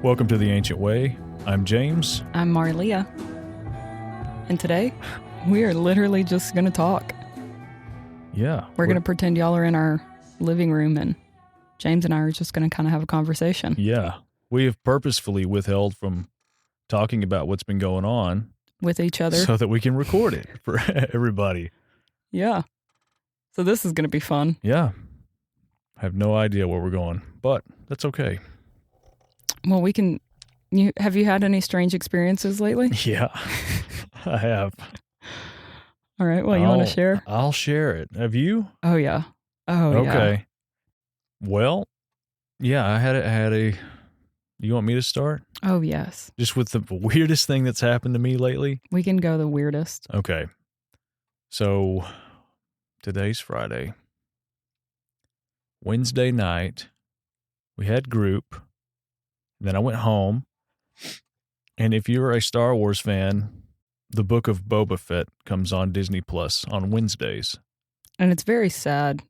Welcome to The Ancient Way. I'm James. I'm Marlia. And today, we are literally just going to talk. Yeah. We're going to pretend y'all are in our living room and James and I are just going to kind of have a conversation. Yeah. We have purposefully withheld from talking about what's been going on With each other. so that we can record it for everybody. Yeah. So this is going to be fun. Yeah. I have no idea where we're going, but that's okay. Well, we can... Have you had any strange experiences lately? Yeah, I have. All right. Well, you want to share? I'll share it. Have you? Oh, yeah. Oh, yeah. Okay. Well, yeah, I had a... You want me to start? Oh, yes. Just with the weirdest thing that's happened to me lately? We can go the weirdest. Okay. So, today's Friday. Wednesday night, we had group. Then I went home. And if you're a Star Wars fan, the Book of Boba Fett comes on Disney Plus on Wednesdays. And it's very sad.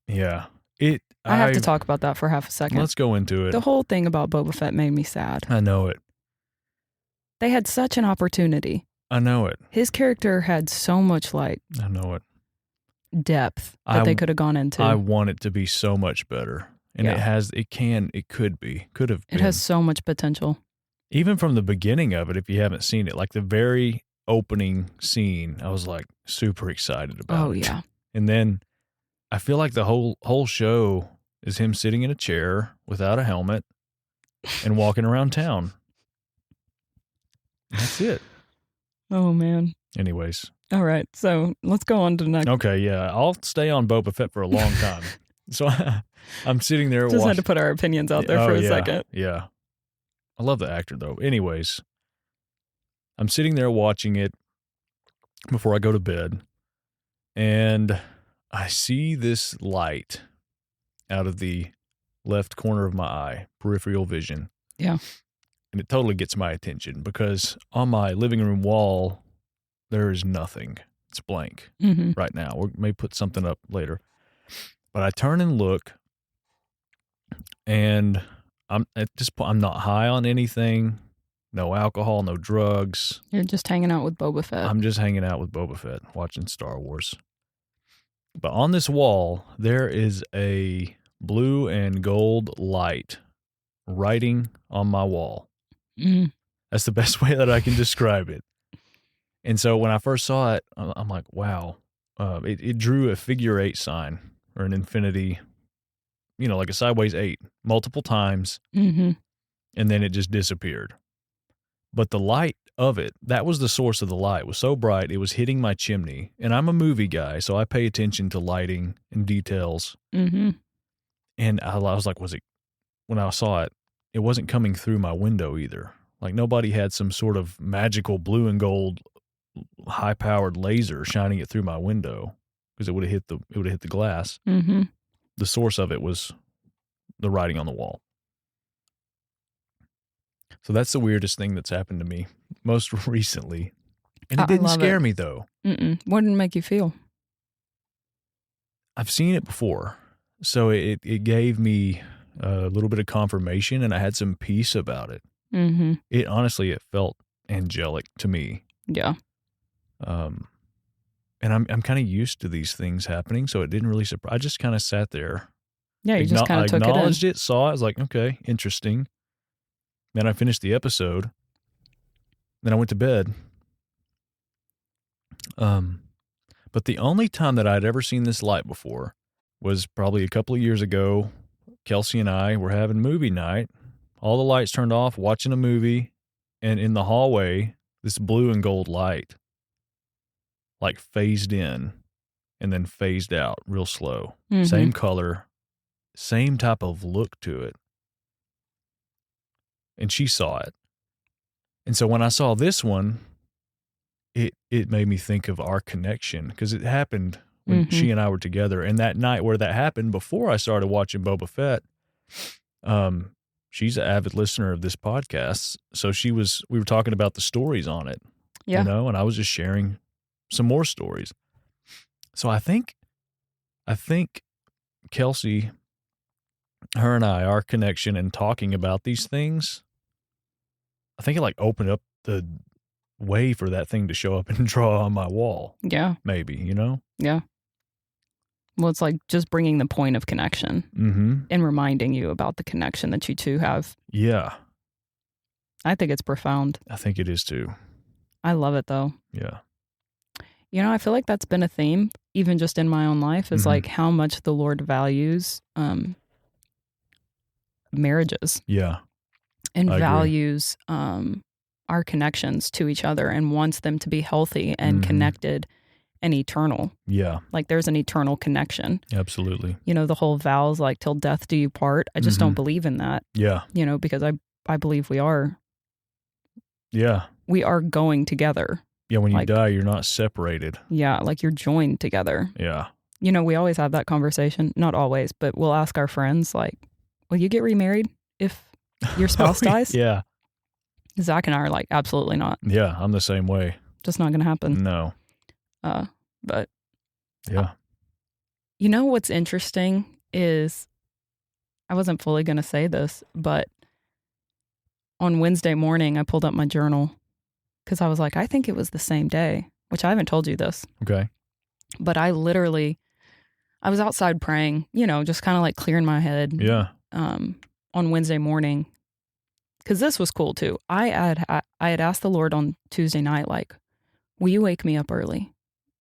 Yeah. I have to talk about that for half a second. Let's go into it. The whole thing about Boba Fett made me sad. I know it. They had such an opportunity. I know it. His character had so much I know it. depth that they could have gone into. I want it to be so much better. And Yeah. could have been. It has so much potential. Even from the beginning of it, if you haven't seen it, like the very opening scene, I was like super excited about it. Oh, yeah. And then I feel like the whole show is him sitting in a chair without a helmet and walking around town. That's it. Oh, man. Anyways. All right. So let's go on to the next. Okay, yeah. I'll stay on Boba Fett for a long time. So I'm sitting there Just had to put our opinions out there for a second. Yeah. I love the actor, though. Anyways, I'm sitting there watching it before I go to bed, and I see this light out of the left corner of my eye, peripheral vision. Yeah. And it totally gets my attention because on my living room wall, there is nothing. It's blank right now. We may put something up later. But I turn and look, and I'm not high on anything, no alcohol, no drugs. You're just hanging out with Boba Fett. I'm just hanging out with Boba Fett, watching Star Wars. But on this wall, there is a blue and gold light writing on my wall. That's the best way that I can describe it. And so when I first saw it, I'm like, wow. It drew a figure 8 sign or an infinity, like a sideways 8 multiple times. And then it just disappeared. But the light of it, that was the source of the light. It was so bright, it was hitting my chimney. And I'm a movie guy, so I pay attention to lighting and details. And I was like, when I saw it, it wasn't coming through my window either. Like nobody had some sort of magical blue and gold high-powered laser shining it through my window because it would have hit the glass. The source of it was the writing on the wall. So that's the weirdest thing that's happened to me most recently. And it didn't scare me, though. What did it make you feel? I've seen it before. So it gave me a little bit of confirmation, and I had some peace about it. It felt angelic to me. Yeah. And I'm kind of used to these things happening, so it didn't really surprise. I just kind of sat there. Yeah, you just kind of took it in. Acknowledged it, saw it. I was like, okay, interesting. Then I finished the episode. Then I went to bed. But the only time that I'd ever seen this light before was probably a couple of years ago. Kelsey and I were having movie night. All the lights turned off, watching a movie. And in the hallway, this blue and gold light like phased in and then phased out real slow. Same color, same type of look to it. And she saw it. And so when I saw this one, it made me think of our connection because it happened when she and I were together. And that night where that happened, before I started watching Boba Fett, she's an avid listener of this podcast. So we were talking about the stories on it, and I was just sharing some more stories. So I think Kelsey, her and I, our connection and talking about these things I think it like opened up the way for that thing to show up and draw on my wall. Yeah. Maybe, you know? Yeah. Well, it's like just bringing the point of connection Mm-hmm. and reminding you about the connection that you two have. Yeah. I think it's profound. I think it is too. I love it though. Yeah. You know, I feel like that's been a theme, even just in my own life, is like how much the Lord values marriages. Yeah. And I agree. values our connections to each other and wants them to be healthy and connected and eternal. Yeah. Like there's an eternal connection. Absolutely. You know, the whole vows like till death do you part. I just don't believe in that. Yeah. You know, because I believe we are Yeah. going together. Yeah. When you Like- die, you're not separated. Yeah, like you're joined together. Yeah. You know, we always have that conversation. Not always, but we'll ask our friends like, will you get remarried if your spouse dies? Yeah. Zach and I are like, absolutely not. Yeah. I'm the same way. Just not going to happen. No. But Yeah. you know what's interesting is I wasn't fully going to say this, but on Wednesday morning, I pulled up my journal because I was like, I think it was the same day, which I haven't told you this, Okay. but I was outside praying, you know, just kind of like clearing my head Yeah. on Wednesday morning. Because this was cool too. I had asked the Lord on Tuesday night, like, will you wake me up early?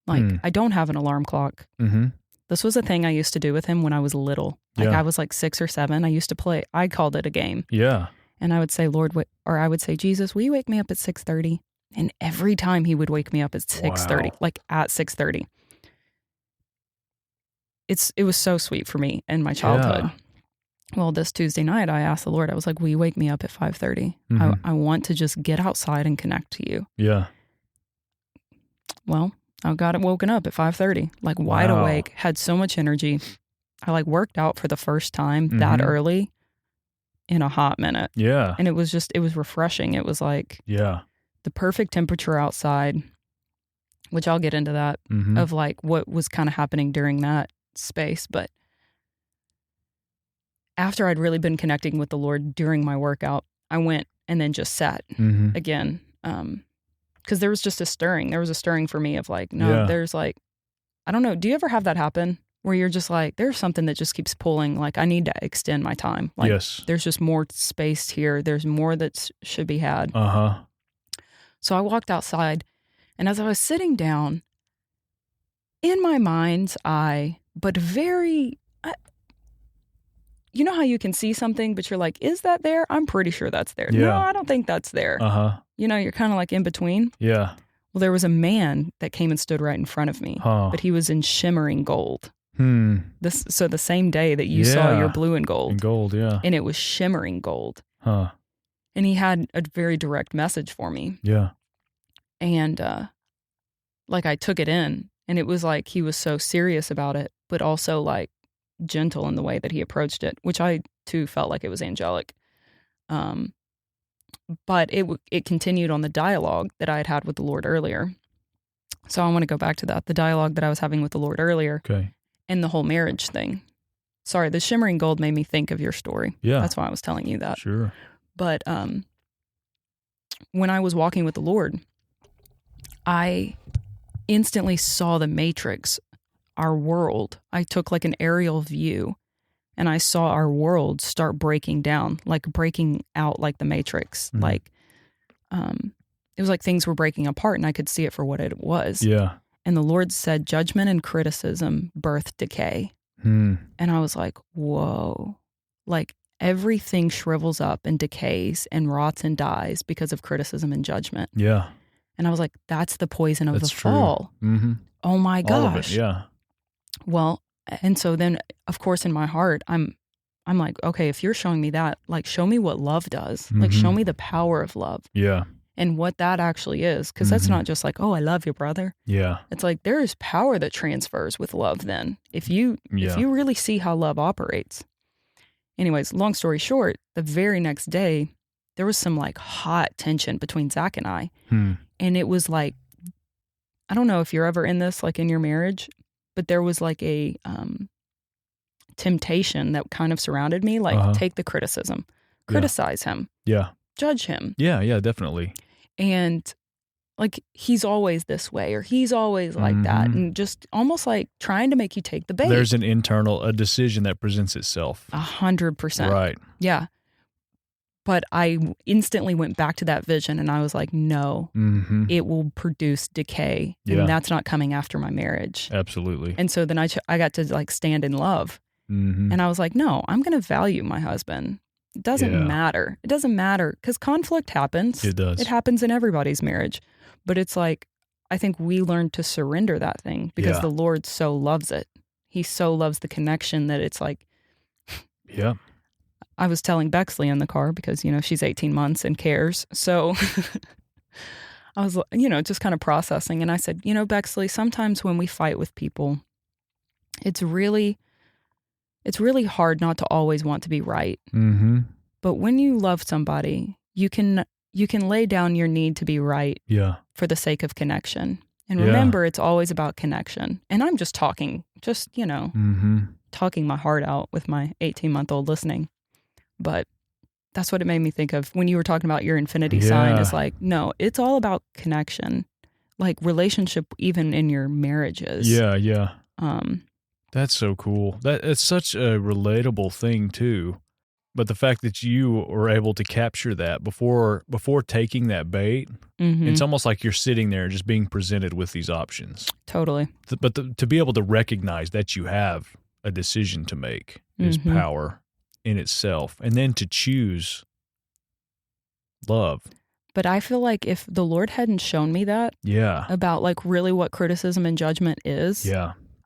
Like, I don't have an alarm clock. Mm-hmm. This was a thing I used to do with him when I was little. Like Yeah. I was like 6 or 7. I used to play. I called it a game, Yeah. and I would say, Lord, or I would say, Jesus, will you wake me up at 6:30? And every time he would wake me up at 6:30, Wow. like at 6:30. It was so sweet for me in my childhood. Well, this Tuesday night, I asked the Lord, I was like, will you wake me up at 5:30? Mhm. I want to just get outside and connect to you. Yeah. Well, I got woken up at 5:30, like wide Wow. awake, had so much energy. I like worked out for the first time that Mhm. early in a hot minute. Yeah. And it was refreshing. It was like Yeah. the perfect temperature outside, which I'll get into that Mm-hmm. of like what was kind of happening during that space. But after I'd really been connecting with the Lord during my workout, I went and then just sat Mm-hmm. again. Because there was just a stirring. There was a stirring for me of like, no, Yeah. there's like, I don't know. Do you ever have that happen where you're just like, there's something that just keeps pulling? Like, I need to extend my time. Like, Yes. there's just more space here. There's more that should be had. Uh-huh. So I walked outside, and as I was sitting down, in my mind's eye, but very, you know how you can see something, but you're like, is that there? I'm pretty sure that's there. No, Yeah. I don't think that's there. Uh-huh. You know, you're kind of like in between. Yeah. Well, there was a man that came and stood right in front of me, Huh. but he was in shimmering gold. Hmm. So the same day that you saw Yeah. your blue and gold, In gold, yeah. and it was shimmering gold. Huh. And he had a very direct message for me. Yeah. And like I took it in, and it was like he was so serious about it, but also like gentle in the way that he approached it, which I too felt like it was angelic. But it continued on the dialogue that I had had with the Lord earlier. So I want to go back to that, the dialogue that I was having with the Lord earlier, Okay. and the whole marriage thing. Sorry, the shimmering gold made me think of your story. Yeah. That's why I was telling you that. Sure. But when I was walking with the Lord, I instantly saw the matrix, our world. I took like an aerial view, and I saw our world start breaking down, like breaking out like the matrix. Mhm. Like it was like things were breaking apart, and I could see it for what it was. Yeah. And the Lord said, judgment and criticism birth decay. Hmm. And I was like, whoa, like everything shrivels up and decays and rots and dies because of criticism and judgment. Yeah. And I was like, that's the poison of That's the true. fall. Mm-hmm. Oh my gosh. All of it. Yeah. Well, and so then of course in my heart, I'm like, okay, if you're showing me that, like show me what love does. Like show Mhm. me the power of love Yeah. and what that actually is. Because that's Mhm. not just like, oh, I love you, brother. Yeah. It's like there is power that transfers with love then. If you Yeah. really see how love operates. Anyways, long story short, the very next day, there was some like hot tension between Zach and I. Hmm. And it was like, I don't know if you're ever in this, like in your marriage, but there was like a temptation that kind of surrounded me, like Uh-huh. take the criticism, Yeah. criticize him. Yeah. judge him. Yeah, yeah, definitely. And like, he's always this way, or he's always like that. And just almost like trying to make you take the bait. There's a decision that presents itself. 100%. Right. Yeah. But I instantly went back to that vision and I was like, no, it will produce decay. And that's not coming after my marriage. Absolutely. And so then I got to like stand in love. And I was like, no, I'm going to value my husband. It doesn't matter. It doesn't matter because conflict happens. It does. It happens in everybody's marriage. But it's like, I think we learn to surrender that thing because the Lord so loves it. He so loves the connection that it's like, yeah. I was telling Bexley in the car because, she's 18 months and cares. So I was, just kind of processing. And I said, Bexley, sometimes when we fight with people, it's really hard not to always want to be right. But when you love somebody, you can lay down your need to be right for the sake of connection. And remember, it's always about connection. And I'm just talking, talking my heart out with my 18-month-old listening. But that's what it made me think of when you were talking about your infinity sign. Is like, no, it's all about connection, like relationship, even in your marriages. Yeah. That's so cool. It's such a relatable thing too. But the fact that you were able to capture that before taking that bait, it's almost like you're sitting there just being presented with these options. Totally. But to be able to recognize that you have a decision to make is power in itself. And then to choose love. But I feel like if the Lord hadn't shown me that about like really what criticism and judgment is,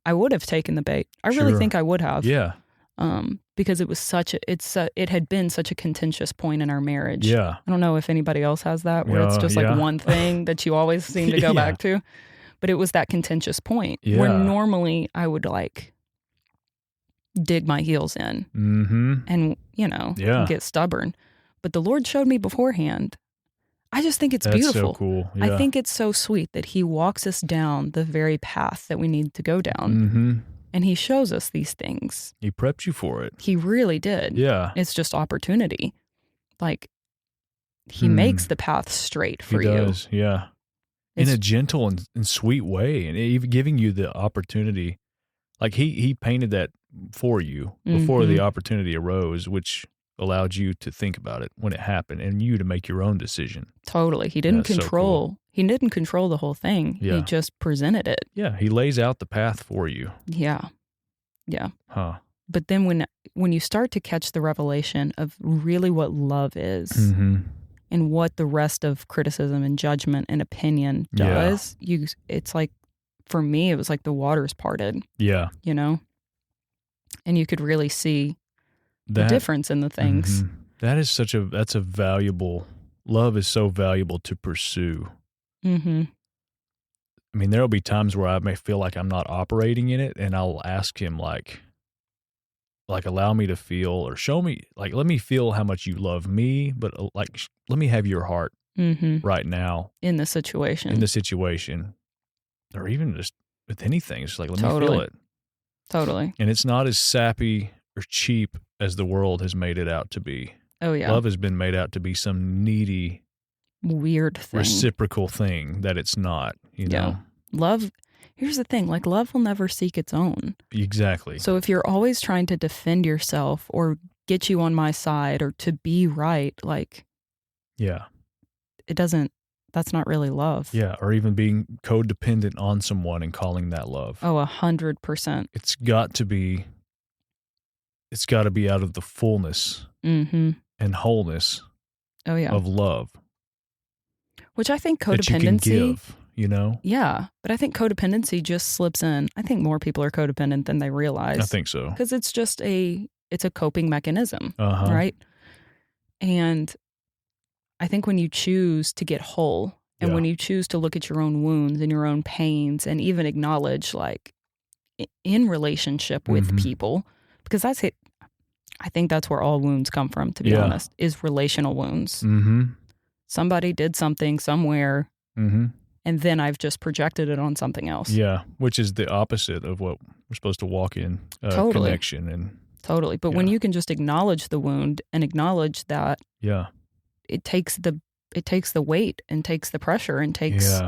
I would have taken the bait. I really think I would have. Yeah. Because it was it had been such a contentious point in our marriage. Yeah. I don't know if anybody else has that, where it's just like one thing that you always seem to go back to. But it was that contentious point where normally I would like dig my heels in and, get stubborn. But the Lord showed me beforehand. I just think it's beautiful. So cool. I think it's so sweet that he walks us down the very path that we need to go down. And he shows us these things. He prepped you for it. He really did. Yeah. It's just opportunity. Like, he makes the path straight for you. He does, yeah. In a gentle and sweet way. And even giving you the opportunity. Like, he painted that for you before the opportunity arose, which allowed you to think about it when it happened and you to make your own decision. Totally. He didn't control. So cool. He didn't control the whole thing. Yeah. He just presented it. Yeah. He lays out the path for you. Yeah. Yeah. Huh. But then when you start to catch the revelation of really what love is and what the rest of criticism and judgment and opinion does, it's like, for me, it was like the waters parted. Yeah. And you could really see the difference in the things. That's a valuable, love is so valuable to pursue. I mean, there'll be times where I may feel like I'm not operating in it, and I'll ask him like allow me to feel or show me, like, let me feel how much you love me, but like, let me have your heart right now. In the situation. Or even just with anything. It's like, let me feel it. Totally. And it's not as sappy or cheap as the world has made it out to be. Oh, yeah. Love has been made out to be some needy, weird thing. Reciprocal thing that it's not, know? Love, here's the thing, like, love will never seek its own. Exactly. So if you're always trying to defend yourself or get you on my side or to be right, like, that's not really love. Yeah, or even being codependent on someone and calling that love. Oh, 100%. It's got to be out of the fullness and wholeness of love. Which I think codependency, that you can give, Yeah, but I think codependency just slips in. I think more people are codependent than they realize. I think so. Because it's just it's a coping mechanism, right? And I think when you choose to get whole and when you choose to look at your own wounds and your own pains and even acknowledge, like, in relationship with people, because that's it. I think that's where all wounds come from, to be honest, is relational wounds. Somebody did something somewhere, and then I've just projected it on something else. Yeah, which is the opposite of what we're supposed to walk in, connection. And Totally. But when you can just acknowledge the wound and acknowledge that it takes the weight and takes the pressure and takes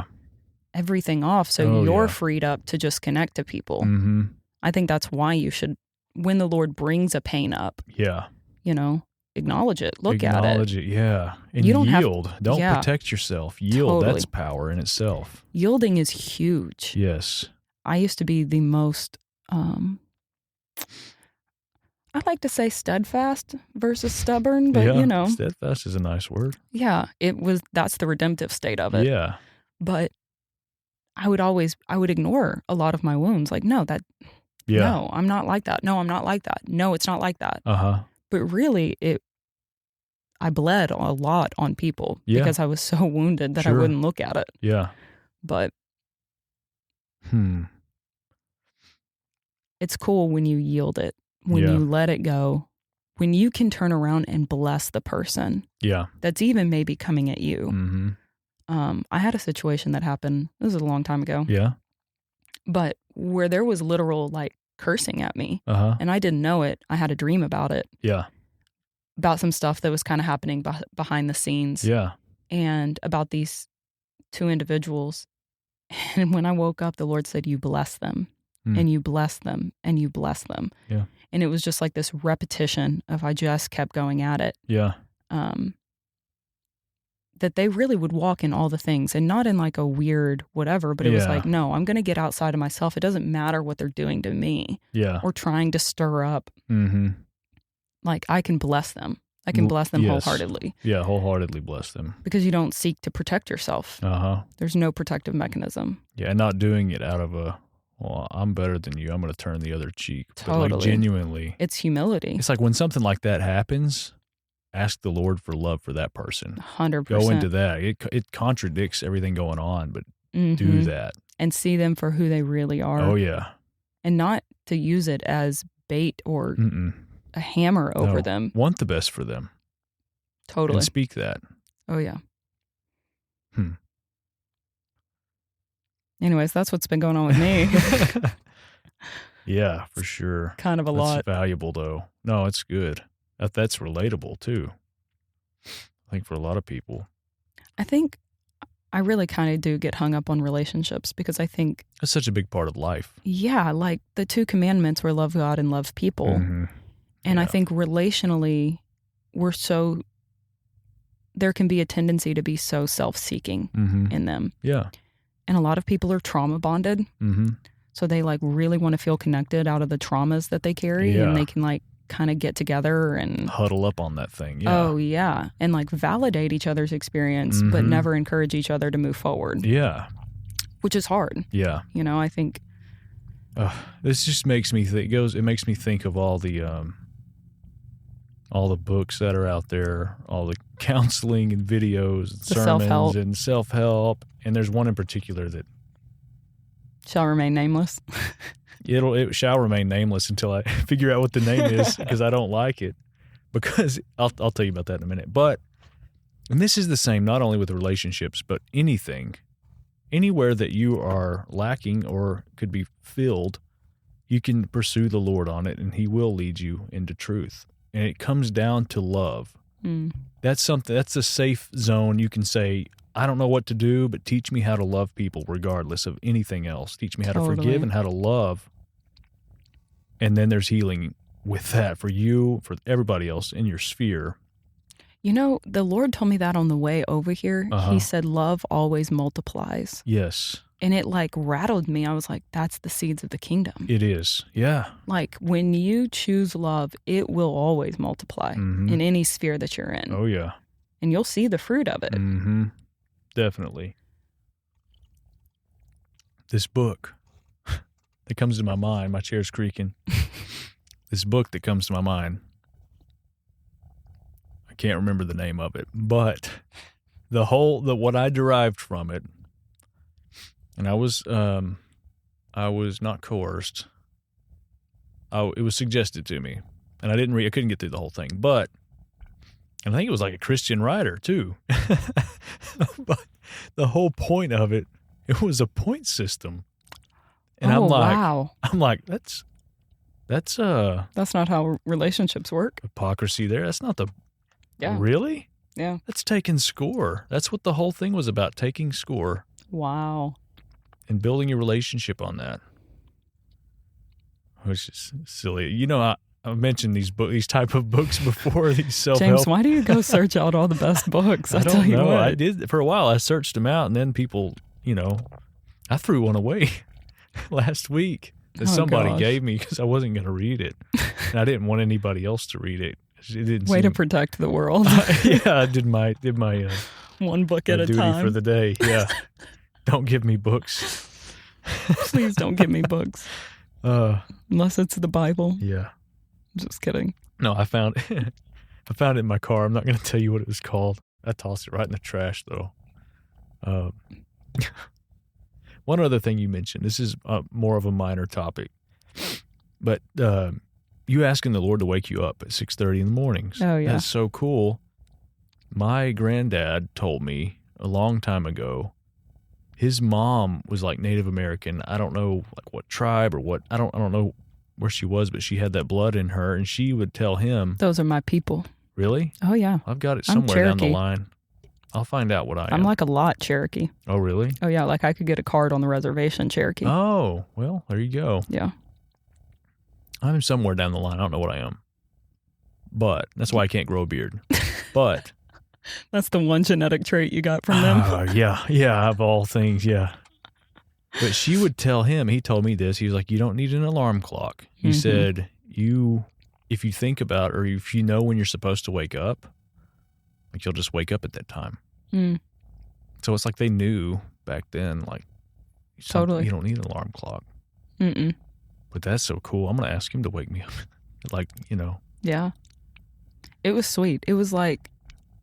everything off. So you're freed up to just connect to people. Mm-hmm. I think that's why you should, when the Lord brings a pain up, acknowledge it, look at it. Acknowledge it, yeah. And you don't yield. Don't protect yourself. Yield. Totally. That's power in itself. Yielding is huge. Yes. I used to be the most, I like to say steadfast versus stubborn, but steadfast is a nice word. Yeah, that's the redemptive state of it. Yeah. But I would ignore a lot of my wounds. Like, no, I'm not like that. No, I'm not like that. No, it's not like that. But really, I bled a lot on people because I was so wounded that I wouldn't look at it. Yeah. But it's cool when you yield it, when you let it go, when you can turn around and bless the person. Yeah. That's even maybe coming at you. Mm-hmm. I had a situation that happened, this was a long time ago. Yeah. But where there was literal like cursing at me and I didn't know it. I had a dream about it. Yeah. About some stuff that was kind of happening behind the scenes. Yeah. And about these two individuals. And when I woke up, the Lord said, you bless them and you bless them and you bless them. Yeah. And it was just like this repetition of I just kept going at it. Yeah. That they really would walk in all the things and not in like a weird whatever, but it was like, no, I'm going to get outside of myself. It doesn't matter what they're doing to me or trying to stir up. Mm-hmm. Like I can bless them. I can bless them wholeheartedly. Yeah, wholeheartedly bless them. Because you don't seek to protect yourself. There's no protective mechanism. Yeah, and not doing it out of well, I'm better than you. I'm going to turn the other cheek. Totally. But like genuinely. It's humility. It's like when something like that happens, ask the Lord for love for that person. 100%. Go into that. It contradicts everything going on, but do that. And see them for who they really are. Oh, yeah. And not to use it as bait or a hammer over them. Want the best for them. Totally. And speak that. Oh, yeah. Anyways, that's what's been going on with me. Yeah, for sure. Kind of a lot. That's valuable, though. No, it's good. That's relatable, too. I think for a lot of people. I think I really kind of do get hung up on relationships because I think... That's such a big part of life. Yeah, like the 2 commandments were love God and love people. Mm-hmm. And I think relationally, there can be a tendency to be so self-seeking in them. Yeah. And a lot of people are trauma bonded. Mm-hmm. So they like really want to feel connected out of the traumas that they carry and they can like kind of get together and huddle up on that thing. Yeah. Oh yeah. And like validate each other's experience, but never encourage each other to move forward. Yeah. Which is hard. Yeah. I think this just makes me think it makes me think of all the books that are out there, all the counseling and videos and sermons self-help. And self-help. And there's one in particular that shall remain nameless. It shall remain nameless until I figure out what the name is because I don't like it. Because I'll tell you about that in a minute. And this is the same not only with relationships, but anything, anywhere that you are lacking or could be filled, you can pursue the Lord on it and He will lead you into truth. And it comes down to love. That's a safe zone. You can say, I don't know what to do, but teach me how to love people regardless of anything else. Teach me how to forgive and how to love. And then there's healing with that for you, for everybody else in your sphere. The Lord told me that on the way over here. He said, love always multiplies. Yes. And it like rattled me. I was like, that's the seeds of the kingdom. It is. Yeah. Like when you choose love, it will always multiply in any sphere that you're in. Oh, yeah. And you'll see the fruit of it. Mm-hmm. Definitely. This book that comes to my mind, my chair's creaking. This book that comes to my mind, I can't remember the name of it, but what I derived from it, and I was not coerced. It was suggested to me, and I couldn't get through the whole thing, but. And I think it was like a Christian writer too. But the whole point of it was a point system. And I'm like, that's not how relationships work. Hypocrisy there. That's not Yeah. Really? Yeah. That's taking score. That's what the whole thing was about, taking score Wow. and building a relationship on that. Which is silly. You know, I've mentioned these type of books before, these self-help. James, why do you go search out all the best books? I tell don't you know. what. I did for a while. I searched them out, and then people, I threw one away last week that somebody gave me because I wasn't going to read it, and I didn't want anybody else to read it. It didn't Way to seem, protect the world. yeah, I did my One book at a duty time. for the day. Yeah, don't give me books. Please don't give me books. Unless it's the Bible. Yeah. Just kidding. No, I found it in my car. I'm not going to tell you what it was called. I tossed it right in the trash, though. One other thing you mentioned. This is more of a minor topic, but you asking the Lord to wake you up at 6:30 in the mornings. Oh, yeah. That's so cool. My granddad told me a long time ago. His mom was like Native American. I don't know like what tribe or what. I don't know where she was, but she had that blood in her, and she would tell him. Those are my people. Really? Oh, yeah. I've got it I'm somewhere down the Cherokee. line. I'll find out what I am. I'm like a lot Cherokee. Oh, really? Oh, yeah. Like I could get a card on the reservation Cherokee. Oh, well, there you go. Yeah. I'm somewhere down the line. I don't know what I am. But that's why I can't grow a beard. But That's the one genetic trait you got from them. yeah, of all things, yeah. But she would tell him, he told me this, he was like, you don't need an alarm clock. He said, if you think about or if you know when you're supposed to wake up, like you'll just wake up at that time. Mm. So it's like they knew back then, like, Totally. You don't need an alarm clock. Mm-mm. But that's so cool. I'm going to ask him to wake me up. Like, Yeah. It was sweet. It was like,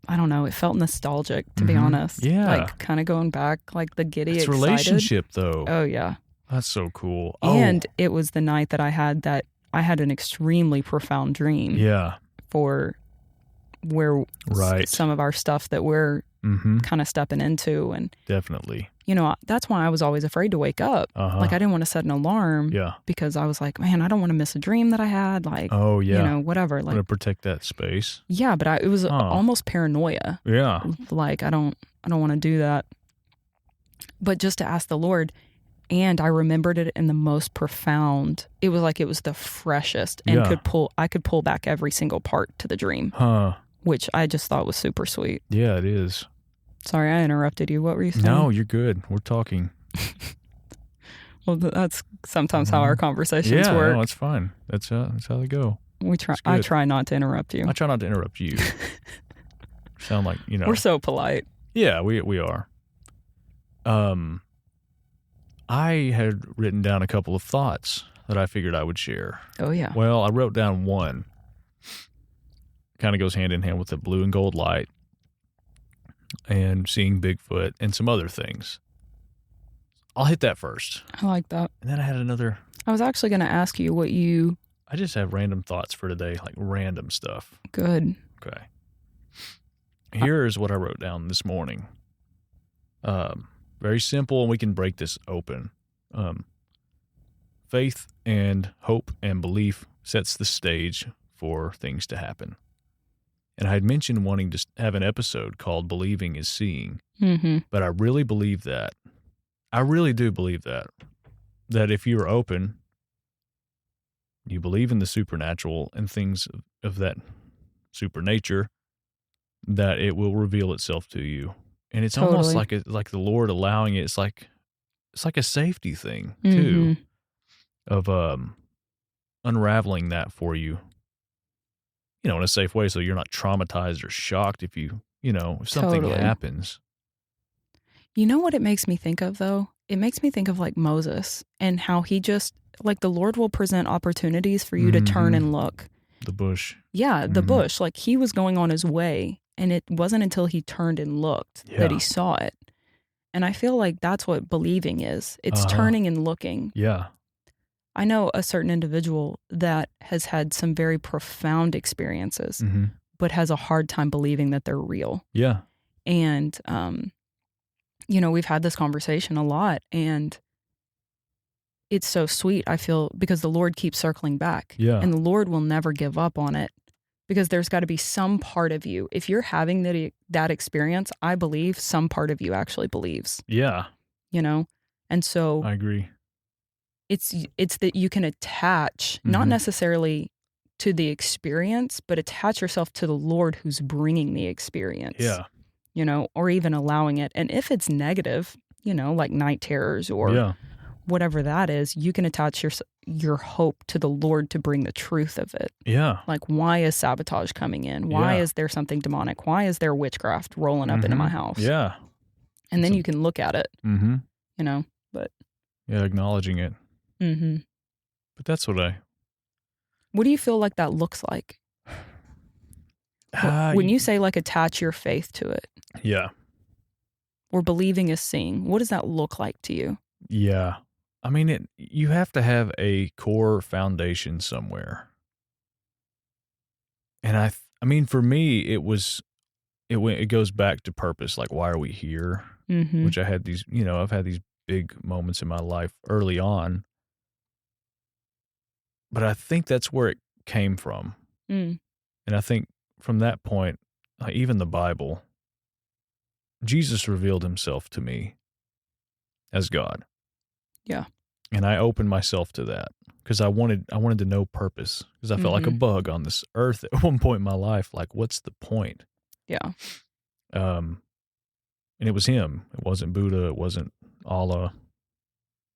I don't know, it felt nostalgic, to be honest. Yeah. Like kind of going back, like the giddy it's excited. relationship, though. Oh, yeah. That's so cool. And it was the night that I had an extremely profound dream yeah. for where Right. some of our stuff that we're kind of stepping into. And, Definitely. that's why I was always afraid to wake up. Uh-huh. Like I didn't want to set an alarm Yeah. because I was like, man, I don't want to miss a dream that I had. Like, Oh, yeah. whatever. Want Like, to protect that space. yeah, but it was almost paranoia. Yeah. Like, I don't want to do that. But just to ask the Lord, and I remembered it in the most profound. It was like it was the freshest, and I could pull back every single part to the dream, Huh. which I just thought was super sweet. Yeah, it is. Sorry, I interrupted you. What were you saying? No, you're good. We're talking. Well, that's sometimes how our conversations Yeah, work. no, it's fine. That's how they go. I try not to interrupt you. I try not to interrupt you. Sound like, We're so polite. Yeah, we are. I had written down a couple of thoughts that I figured I would share. Oh, yeah. Well, I wrote down one. Kind of goes hand in hand with the blue and gold light and seeing Bigfoot and some other things. I'll hit that first. I like that. And then I had another. I was actually going to ask you what you... I just have random thoughts for today, like random stuff. Good. Okay. Here's what I wrote down this morning. Very simple, and we can break this open. Faith and hope and belief sets the stage for things to happen. And I had mentioned wanting to have an episode called Believing is Seeing. Mm-hmm. But I really believe that. I really do believe that. That if you're open, you believe in the supernatural and things of that super nature, that it will reveal itself to you. And it's almost like the Lord allowing it. It's like a safety thing too, of unraveling that for you, in a safe way, so you're not traumatized or shocked if if something happens. You know what it makes me think of, though? It makes me think of like Moses and how he just, like the Lord will present opportunities for you to turn and look. The bush. Yeah, the bush. Like he was going on his way, and it wasn't until he turned and looked that he saw it. And I feel like that's what believing is. It's turning and looking. Yeah. I know a certain individual that has had some very profound experiences, but has a hard time believing that they're real. Yeah. And, we've had this conversation a lot, and it's so sweet, I feel, because the Lord keeps circling back. Yeah. And the Lord will never give up on it. because there's got to be some part of you. If you're having that experience, I believe some part of you actually believes, Yeah, you know? And so I agree. it's that you can attach, not Mhm. necessarily to the experience, but attach yourself to the Lord who's bringing the experience, Yeah, you know, or even allowing it. And if it's negative, you know, like night terrors or yeah, whatever that is, you can attach your hope to the Lord to bring the truth of it. yeah. Like, why is sabotage coming in? Why Yeah. is there something demonic? Why is there witchcraft rolling up into my Mhm. house? Yeah. And then Some- you can look at it, Mm-hmm. you know, but Yeah, acknowledging it. mm-hmm. But that's what What do you feel like that looks like? When you say like attach your faith to it Yeah. or believing is seeing, what does that look like to you? Yeah. I mean, you have to have a core foundation somewhere. And I mean, for me, it goes back to purpose. Like, why are we here? Mm-hmm. Which I've had these big moments in my life early on. But I think that's where it came from. Mm. And I think from that point, like even the Bible, Jesus revealed himself to me as God. Yeah. And I opened myself to that because I wanted to know purpose, because I felt like a bug on this earth at one point in my life. Like, what's the point? Yeah. And it was him. It wasn't Buddha. It wasn't Allah.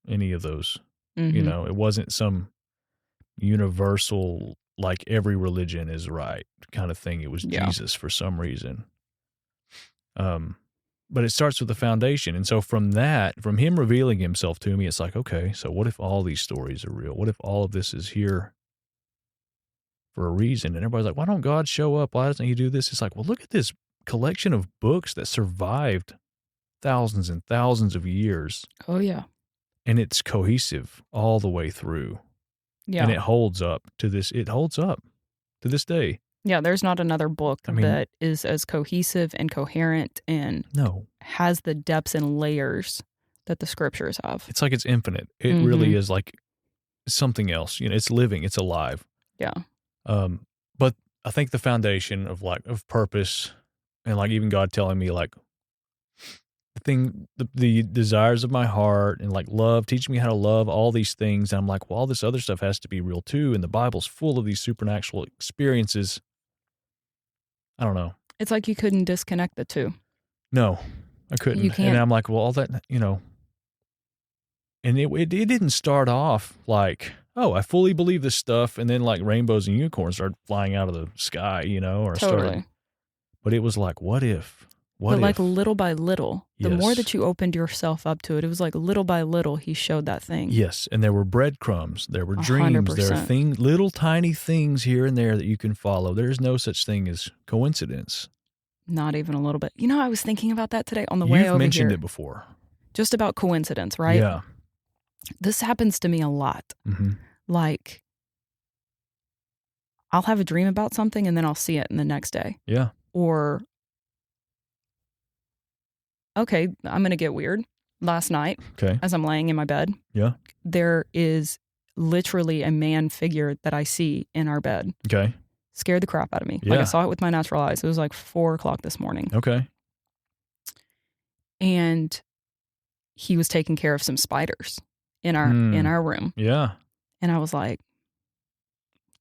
Any of those. Mm-hmm. You know, it wasn't some universal, like every religion is right kind of thing. It was Jesus for some reason. But it starts with the foundation. And so from him revealing himself to me, it's like, okay, so what if all these stories are real? What if all of this is here for a reason? And everybody's like, why don't God show up? Why doesn't he do this? It's like, well, look at this collection of books that survived thousands and thousands of years. Oh, yeah. And it's cohesive all the way through. Yeah. And it holds up to this day. Yeah, there's not another book I mean- that is as cohesive and coherent and No, has the depths and layers that the scriptures have. it's like it's infinite. It really is like something else. You know, it's living, it's alive. Yeah. But I think the foundation of purpose, and like even God telling me like the desires of my heart, and like love, teaching me how to love, all these things. And I'm like, well, all this other stuff has to be real too. And the Bible's full of these supernatural experiences. I don't know. It's like you couldn't disconnect the two. No, I couldn't. You can't. And I'm like, well, all that, you know, and it didn't start off like, oh, I fully believe this stuff, and then like rainbows and unicorns started flying out of the sky, you know, or Totally. But it was like, what if? What But if? like little by little, the more Yes. that you opened yourself up to it, it was like little by little he showed that thing. Yes, and there were breadcrumbs, there were dreams, there are 100%. little tiny things here and there that you can follow. There's no such thing as coincidence. Not even a little bit. You know, I was thinking about that today on the way You've over mentioned here. it before. Just about coincidence, right? Yeah. This happens to me a lot. Mm-hmm. Like, I'll have a dream about something and then I'll see it in the next day. Yeah. Or, okay, I'm going to get weird. Last night, Okay. as I'm laying in my bed, Yeah. there is literally a man figure that I see in our bed. Okay. Scared the crap out of me. Like, Yeah. I saw it with my natural eyes. It was like 4:00 this morning. Okay. And he was taking care of some spiders in our room. Yeah. And I was like,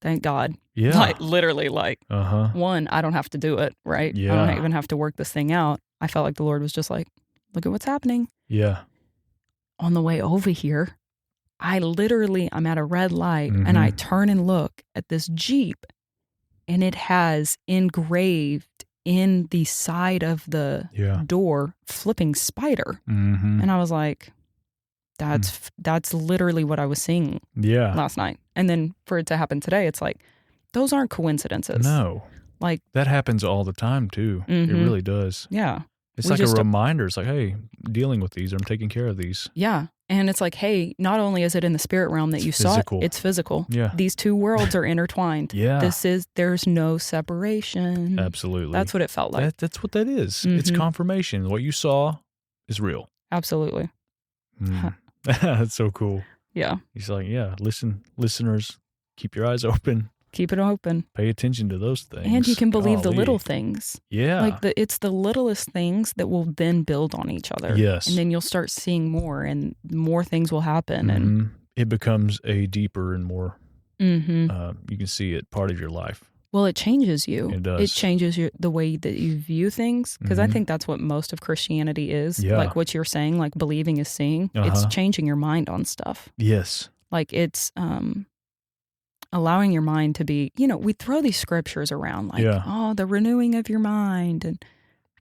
thank God. Yeah. Like, literally, like, Uh-huh. one, I don't have to do it, right? I Yeah. don't even have to work this thing out. I felt like the Lord was just like, look at what's happening. Yeah. On the way over here, I'm at a red light and I turn and look at this Jeep, and it has engraved in the side of the Yeah. door flipping spider. Mm-hmm. And I was like, that's literally what I was seeing Yeah. last night. And then for it to happen today, it's like, those aren't coincidences. No. Like, That happens all the time too. It Mhm. really does. yeah. It's We like a just- reminder. It's like, hey, I'm dealing with these. I'm taking care of these. Yeah. And it's like, hey, not only is it in the spirit realm that It's you physical. saw it, it's physical. Yeah. These two worlds are intertwined. Yeah. There's no separation. Absolutely. That's what it felt like. That's what that is. It's Mhm. confirmation. What you saw is real. Absolutely. That's so cool. Yeah. He's like, yeah, listeners, keep your eyes open. Keep it open. Pay attention to those things. And you can believe the Golly. little things. Yeah. Like it's the littlest things that will then build on each other. Yes. And then you'll start seeing more and more things will happen. And Mhm. It becomes a deeper and more, Mhm. you can see it part of your life. Well, it changes you. It does. It changes the way that you view things. Because I Mhm. think that's what most of Christianity is. Yeah. Like what you're saying, like believing is seeing. It's Uh-huh. changing your mind on stuff. Yes. Like it's allowing your mind to be, we throw these scriptures around like, Yeah. oh, the renewing of your mind. And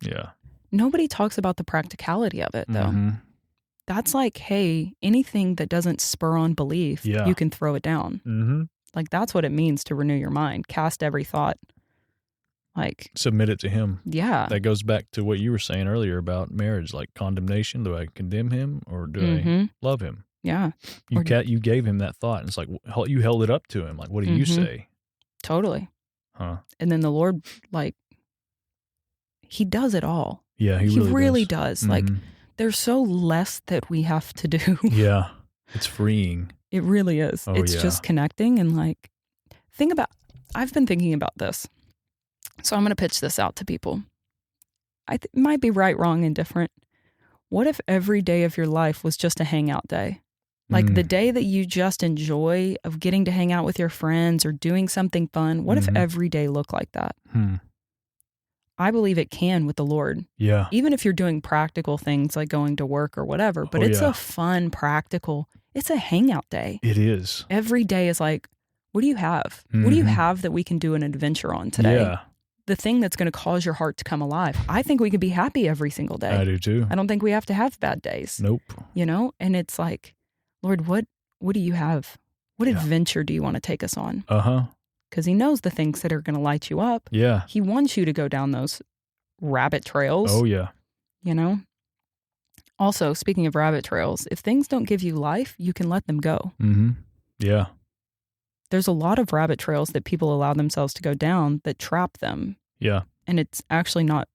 Yeah. nobody talks about the practicality of it, though. Mhm. That's like, hey, anything that doesn't spur on belief, Yeah. you can throw it down. Mhm. Like that's what it means to renew your mind. Cast every thought. Like, Submit it to him. yeah. That goes back to what you were saying earlier about marriage, like condemnation. Do I condemn him or do Mhm. I love him? Yeah, You Or- you gave him that thought, and it's like you held it up to him. Like, what do you Mhm. say? totally. Huh? And then the Lord, like, he does it all. Yeah, he He really, really does. Like, Mhm. there's so less that we have to do. Yeah, it's freeing. It really is. Oh, It's yeah. just connecting and like, I've been thinking about this. So I'm going to pitch this out to people. It might be right, wrong, and different. What if every day of your life was just a hangout day? Like the day that you just enjoy of getting to hang out with your friends or doing something fun. What if Mhm. every day looked like that? Hmm. I believe it can with the Lord. Yeah. Even if you're doing practical things like going to work or whatever, but Oh, it's yeah. a fun, practical, it's a hangout day. It is. Every day is like, what do you have? What do you Mhm. have that we can do an adventure on today? Yeah, The thing that's going to cause your heart to come alive. I think we could be happy every single day. I do too. I don't think we have to have bad days, Nope. And it's like, Lord, what do you have? What Yeah. adventure do you want to take us on? Uh-huh. Because he knows the things that are going to light you up. Yeah. He wants you to go down those rabbit trails, Oh, yeah. Also, speaking of rabbit trails, if things don't give you life, you can let them go. Mm-hmm. Yeah. There's a lot of rabbit trails that people allow themselves to go down that trap them. Yeah. And it's actually not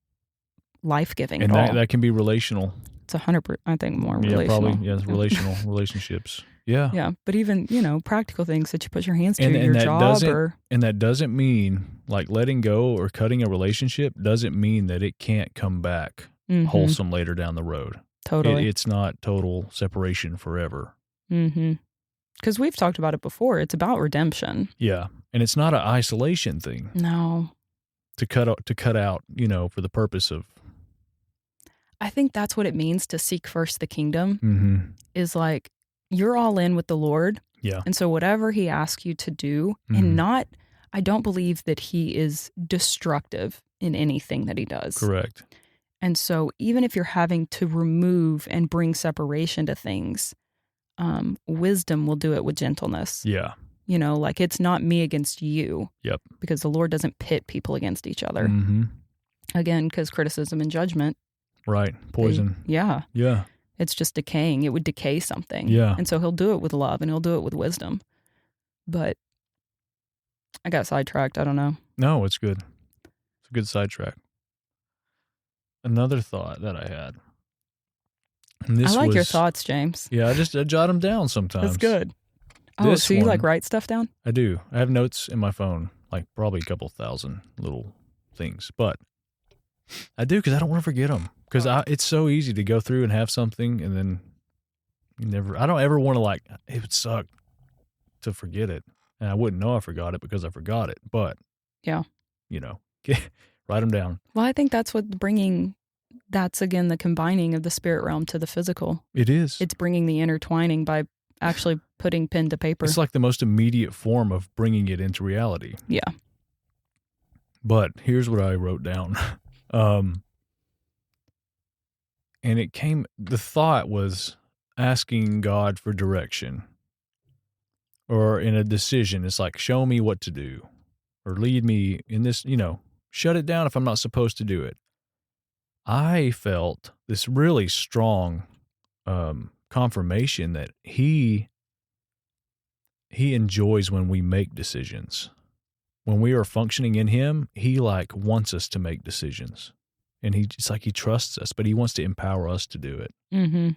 life-giving And at all. that can be relational. It's 100%, I think, more Yeah, relational. probably. Yeah, it's relational relationships. Yeah. Yeah, but even, practical things that you put your hands to, And your that job doesn't- or... And that doesn't mean like letting go or cutting a relationship doesn't mean that it can't come back Mhm, wholesome later down the road. Totally. It's not total separation forever. Because we've talked about it before. It's about redemption. Yeah. And it's not an isolation thing No. to cut out, for the purpose of I think that's what it means to seek first the kingdom, mm-hmm. is like, you're all in with the Lord. Yeah. And so whatever he asks you to do, Mhm. and I don't believe that he is destructive in anything that he does. Correct. And so even if you're having to remove and bring separation to things, wisdom will do it with gentleness. Yeah. Like it's not me against you. Yep. Because the Lord doesn't pit people against each other. Mm-hmm. Again, because criticism and judgment. Right. Poison. Yeah. Yeah. It's just decaying. It would decay something. Yeah. And so he'll do it with love and he'll do it with wisdom. But I got sidetracked. I don't know. No, it's good. It's a good sidetrack. Another thought that I had. And I like your thoughts, James. Yeah, I jot them down sometimes. That's good. Oh, This so you like one- write stuff down? I do. I have notes in my phone, like probably a couple thousand little things, but I do because I don't want to forget them. Because it's so easy to go through and have something and then I don't ever want to it would suck to forget it. And I wouldn't know I forgot it because I forgot it. But, Yeah. Write them down. Well, I think that's that's again the combining of the spirit realm to the physical. It is. It's bringing the intertwining by actually putting pen to paper. It's like the most immediate form of bringing it into reality. Yeah. But here's what I wrote down. And the thought was asking God for direction or in a decision. It's like, show me what to do or lead me in this, shut it down if I'm not supposed to do it. I felt this really strong confirmation that he enjoys when we make decisions. When we are functioning in him, he wants us to make decisions. And it's like he trusts us, but he wants to empower us to do it. Mm-hmm.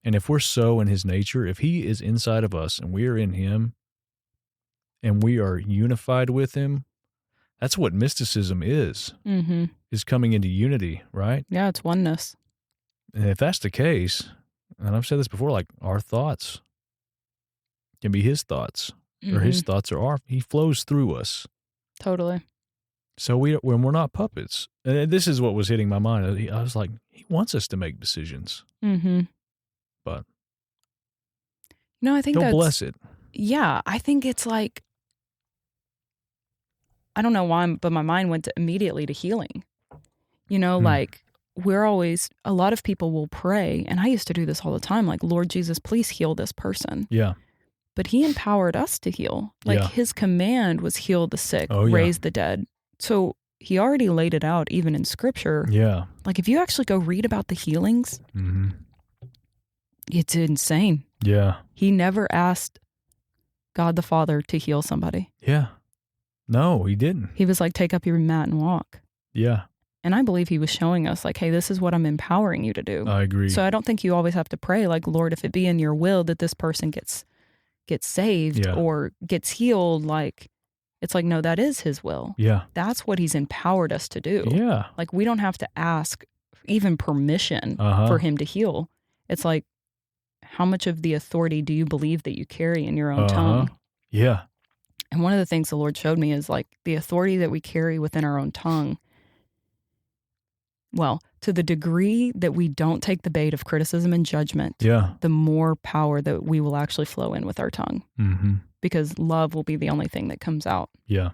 And if we're so in his nature, if he is inside of us and we're in him, and we are unified with him. That's what mysticism is coming into unity, right? Yeah, it's oneness. And if that's the case, and I've said this before, like our thoughts can be his thoughts, or his thoughts are our, he flows through us. Totally. So when we're not puppets, and this is what was hitting my mind. I was like, he wants us to make decisions. But no, I think he'll that's, bless it. Yeah, I think it's like, I don't know why, but my mind went immediately to healing. You know, like a lot of people will pray, and I used to do this all the time, like, Lord Jesus, please heal this person. Yeah. But he empowered us to heal. Like his command was heal the sick, raise the dead. So he already laid it out even in scripture. Yeah. Like if you actually go read about the healings, it's insane. Yeah. He never asked God the Father to heal somebody. Yeah. No, he didn't. He was like, take up your mat and walk. Yeah. And I believe he was showing us like, hey, this is what I'm empowering you to do. I agree. So I don't think you always have to pray like, Lord, if it be in your will that this person gets saved or gets healed, like it's like, no, that is his will. Yeah. That's what he's empowered us to do. Yeah. Like we don't have to ask even permission for him to heal. It's like, how much of the authority do you believe that you carry in your own tongue? Yeah. And one of the things the Lord showed me is like the authority that we carry within our own tongue. Well, to the degree that we don't take the bait of criticism and judgment, the more power that we will actually flow in with our tongue. Because love will be the only thing that comes out. Yeah.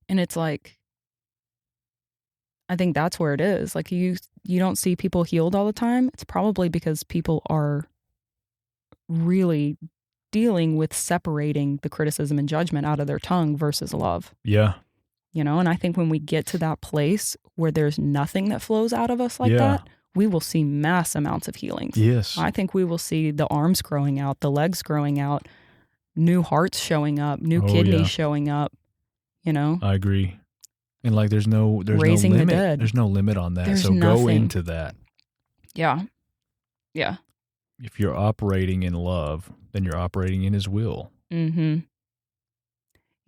And it's like, I think that's where it is. Like you don't see people healed all the time. It's probably because people are really dealing with separating the criticism and judgment out of their tongue versus love. Yeah. You know, and I think when we get to that place where there's nothing that flows out of us like that, we will see mass amounts of healings. Yes. I think we will see the arms growing out, the legs growing out, new hearts showing up, new kidneys showing up, you know? I agree. And like there's no Raising limit. the dead. There's no limit on that. There's so nothing. Go into that. Yeah. Yeah. If you're operating in love, then you're operating in his will. You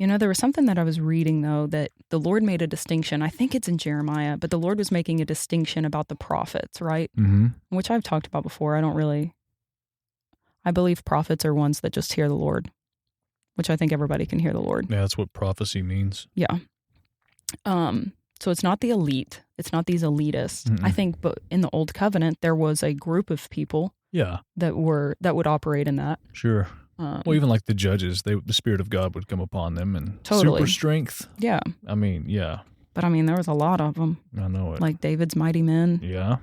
know, there was something that I was reading, though, that the Lord made a distinction. I think it's in Jeremiah, but the Lord was making a distinction about the prophets, right? Which I've talked about before. I believe prophets are ones that just hear the Lord, which I think everybody can hear the Lord. Yeah, that's what prophecy means. Yeah. So it's not the elite. It's not these elitists. I think, but in the Old Covenant, there was a group of people that would operate in that. Sure. Well, even like the judges, the Spirit of God would come upon them and Totally. super strength. Yeah. I mean, yeah. But I mean, there was a lot of them. I know it. Like David's mighty men. Yeah.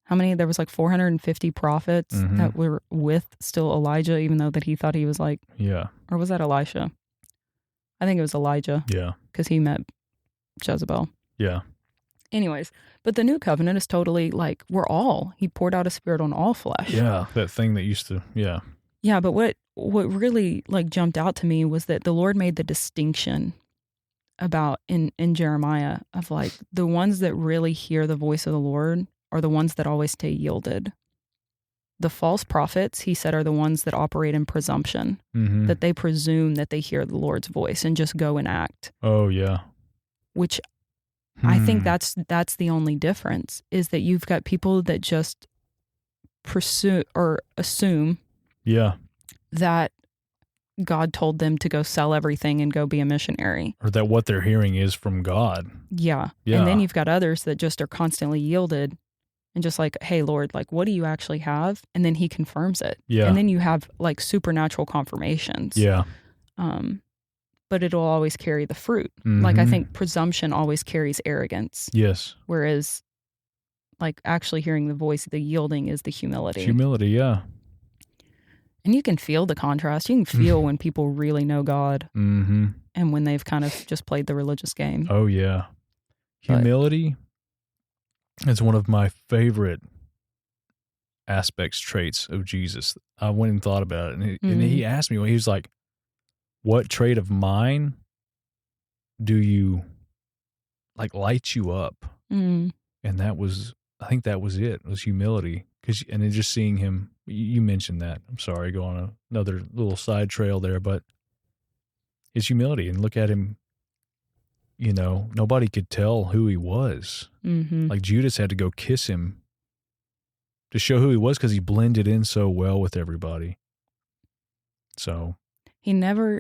How many? There was like 450 prophets that were with still Elijah, even though that he thought he was like, or was that Elisha? I think it was Elijah. Yeah. Because he met Jezebel. Yeah. Anyways, but the new covenant is totally like, he poured out his Spirit on all flesh. Yeah. That thing that used to, Yeah, but what really like jumped out to me was that the Lord made the distinction about in Jeremiah of like the ones that really hear the voice of the Lord are the ones that always stay yielded. The false prophets, he said, are the ones that operate in presumption, that they presume that they hear the Lord's voice and just go and act. Oh, yeah. Which I think that's the only difference, is that you've got people that just pursue or assume that God told them to go sell everything and go be a missionary. Or that what they're hearing is from God. Yeah. And then you've got others that just are constantly yielded and just like, hey, Lord, like, what do you actually have? And then he confirms it. Yeah. And then you have like supernatural confirmations. Yeah. But it'll always carry the fruit. Like I think presumption always carries arrogance. Yes. Whereas like actually hearing the voice, the yielding is the humility. Humility, yeah. And you can feel the contrast. You can feel when people really know God and when they've kind of just played the religious game. Oh, yeah. Humility is one of my favorite traits of Jesus. I went and thought about it. And he asked me, he was like, what trait of mine do you, like, lights you up? And I think that was it. It was humility. And then just seeing him, you mentioned that. I'm sorry, go on another little side trail there, but his humility, and look at him. You know, nobody could tell who he was. Mm-hmm. Like Judas had to go kiss him to show who he was because he blended in so well with everybody. So He never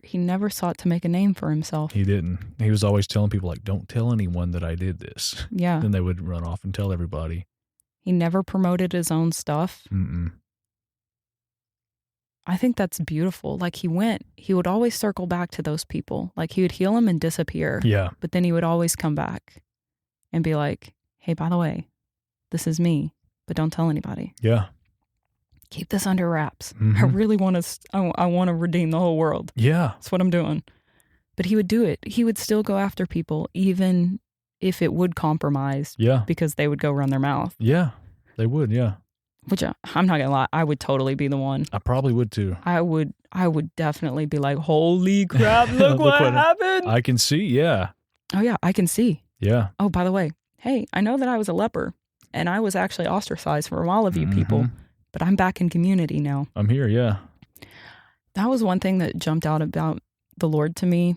sought to make a name for himself. he didn't. He was always telling people, like, don't tell anyone that I did this. Yeah. Then they would run off and tell everybody. He never promoted his own stuff. Mm-mm. I think that's beautiful. Like he would always circle back to those people. Like he would heal them and disappear. Yeah. But then he would always come back and be like, hey, by the way, this is me, but don't tell anybody. Yeah. Keep this under wraps. I Mhm. really want to, I want to redeem the whole world. Yeah. That's what I'm doing. But he would do it. He would still go after people, even if it would compromise Yeah. because they would go run their mouth. Yeah. They would. Yeah. Which I'm not going to lie, I would totally be the one. I probably would too. I would definitely be like, holy crap, look, Look what what- happened. I can see. Yeah. Oh, yeah, I can see. Yeah. Oh, by the way, hey, I know that I was a leper and I was actually ostracized from all of you people, Mhm. but I'm back in community now. I'm here. Yeah. That was one thing that jumped out about the Lord to me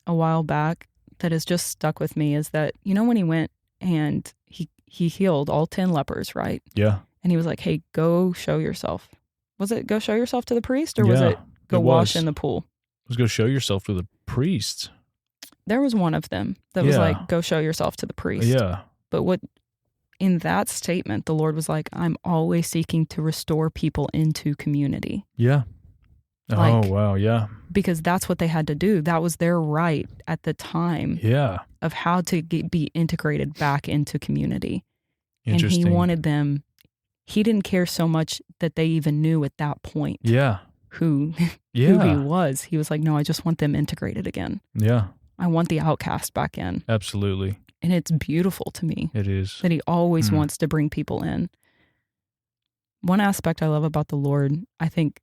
a while back that has just stuck with me is that, you know, when he went and he healed all 10 lepers, right? Yeah. And he was like, hey, go show yourself. Was it go show yourself to the priest or was Yeah, it go it wash was. in the pool? Let's go show yourself to the priest. There was one of them that was Yeah. like, go show yourself to the priest. Yeah. But what in that statement, the Lord was like, I'm always seeking to restore people into community Yeah. Like- Oh, wow. Yeah. because that's what they had to do. That was their right at the time Yeah. of how to be integrated back into community. And Interesting. he wanted them, he didn't care so much that they even knew at that point Yeah. who Yeah. he was. He was like, no, I just want them integrated again. Yeah. I want the outcast back in. Absolutely. And it's beautiful to me It is. that he always Mm. wants to bring people in. One aspect I love about the Lord, I think,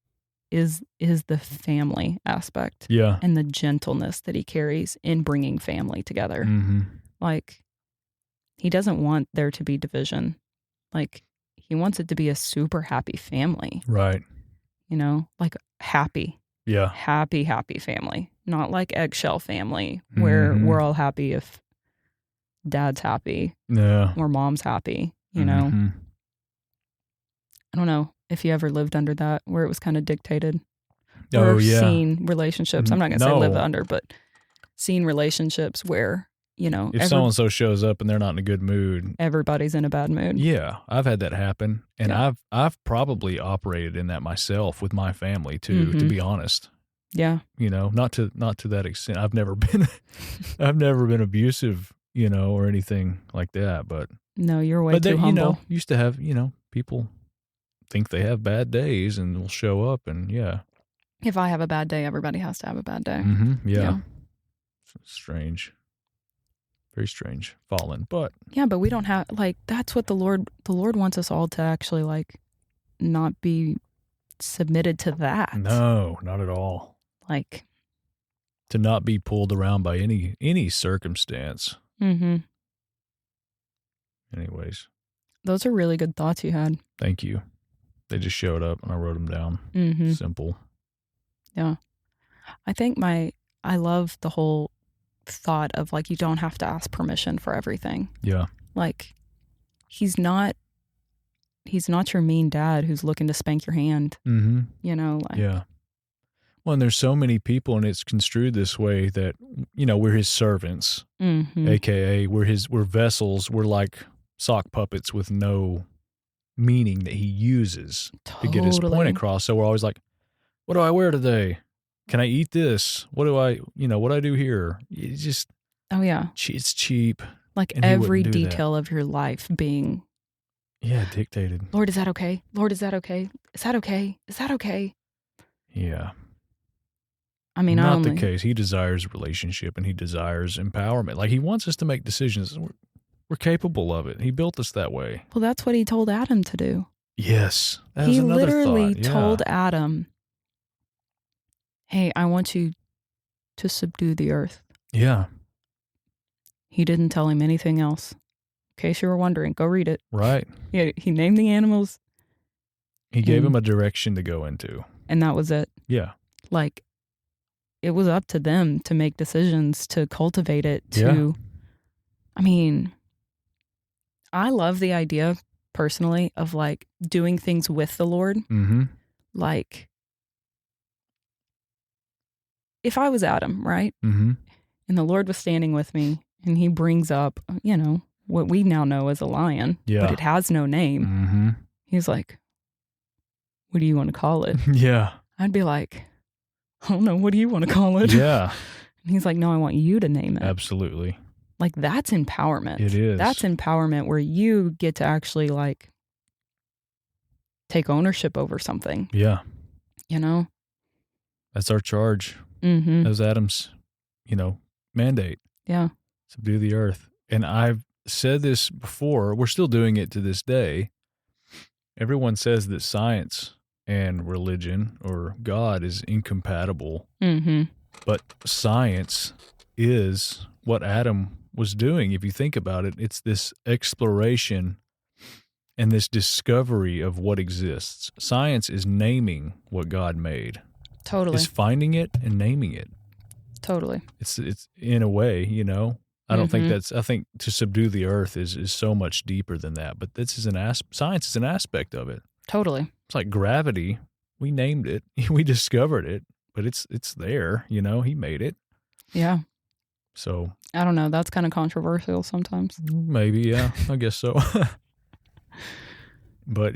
is the family aspect Yeah. and the gentleness that he carries in bringing family together. Mm-hmm. Like, he doesn't want there to be division. Like, he wants it to be a super happy family, Right. you know, like happy Yeah. family, not like eggshell family where Mhm. we're all happy if dad's happy Yeah. or mom's happy, you know. Mhm. I don't know if you ever lived under that where it was kind of dictated Oh, or yeah. seen relationships. I'm not going to say live No. under, but seen relationships where, you know, If so-and-so shows up and they're not in a good mood, everybody's in a bad mood. yeah, I've had that happen. And Yeah. I've probably operated in that myself with my family too, to Mhm. be honest. Yeah. You know, not to that extent. I've never been abusive, you know, or anything like that. But No, you're way but too they, you humble. know, used to have, you know, people think they have bad days and will show up and yeah. If I have a bad day, everybody has to have a bad day. Mm-hmm. Yeah. Yeah. Strange. Very strange. Fallen. But Yeah, but we don't have like that's what the Lord wants us all to actually like not be submitted to that. no, not at all. Like, To not be pulled around by any circumstance. mhm. Anyways, Those are really good thoughts you had. thank you. They just showed up and I wrote them down. Mhm. Simple. I think I love the whole thought of like you don't have to ask permission for everything. Yeah. Like he's not your mean dad who's looking to spank your hand, Mm-hmm. you know, like Yeah. Well, and there's so many people, and it's construed this way that, you know, we're his servants, mhm. AKA we're vessels. We're like sock puppets with no meaning that he uses to get his point Totally. across. So we're always like, what do I wear today? Can I eat this? What do I do here? It's just, Oh yeah. it's cheap. Like And he wouldn't every do that. detail of your life being, Yeah, dictated. Lord, is that okay? Lord, is that okay? Is that okay? Is that okay? Yeah. I mean, Not I only, the case. He desires relationship and he desires empowerment. Like he wants us to make decisions. We're capable of it. He built us that way. well, that's what he told Adam to do. Yes. That He was another literally thought. Yeah. told Adam, hey, I want you to subdue the earth. Yeah. He didn't tell him anything else. In case you were wondering, go read it. Right. He named the animals He gave And- him a direction to go into. and that was it. Yeah. Like it was up to them to make decisions, to cultivate it, Yeah. I mean, I love the idea personally of like doing things with the Lord. Mm-hmm. Like if I was Adam, right? Mm-hmm. And the Lord was standing with me and he brings up, what we now know as a lion, Yeah. but it has no name. Mm-hmm. He's like, what do you want to call it? Yeah. I'd be like, I don't know. What do you want to call it? Yeah. And he's like, no, I want you to name it. Absolutely. Like that's empowerment. It is. That's empowerment where you get to actually like take ownership over something, Yeah. That's That's our charge. Mm-hmm. That was Adam's, mandate. Yeah. Subdue the earth. And I've said this before. We're still doing it to this day. Everyone says that science and religion or God is incompatible. Mm-hmm. But science is what Adam was doing. If you think about it, it's this exploration and this discovery of what exists. Science is naming what God made. Totally. It's finding it and naming it. Totally. It's in a way, I don't think I think to subdue the earth is so much deeper than that. But this is science is an aspect of it. Totally. It's like gravity. We named it. We discovered it, but it's there, he made it. Yeah. So I don't know. That's kind of controversial sometimes. maybe, yeah, I guess so. But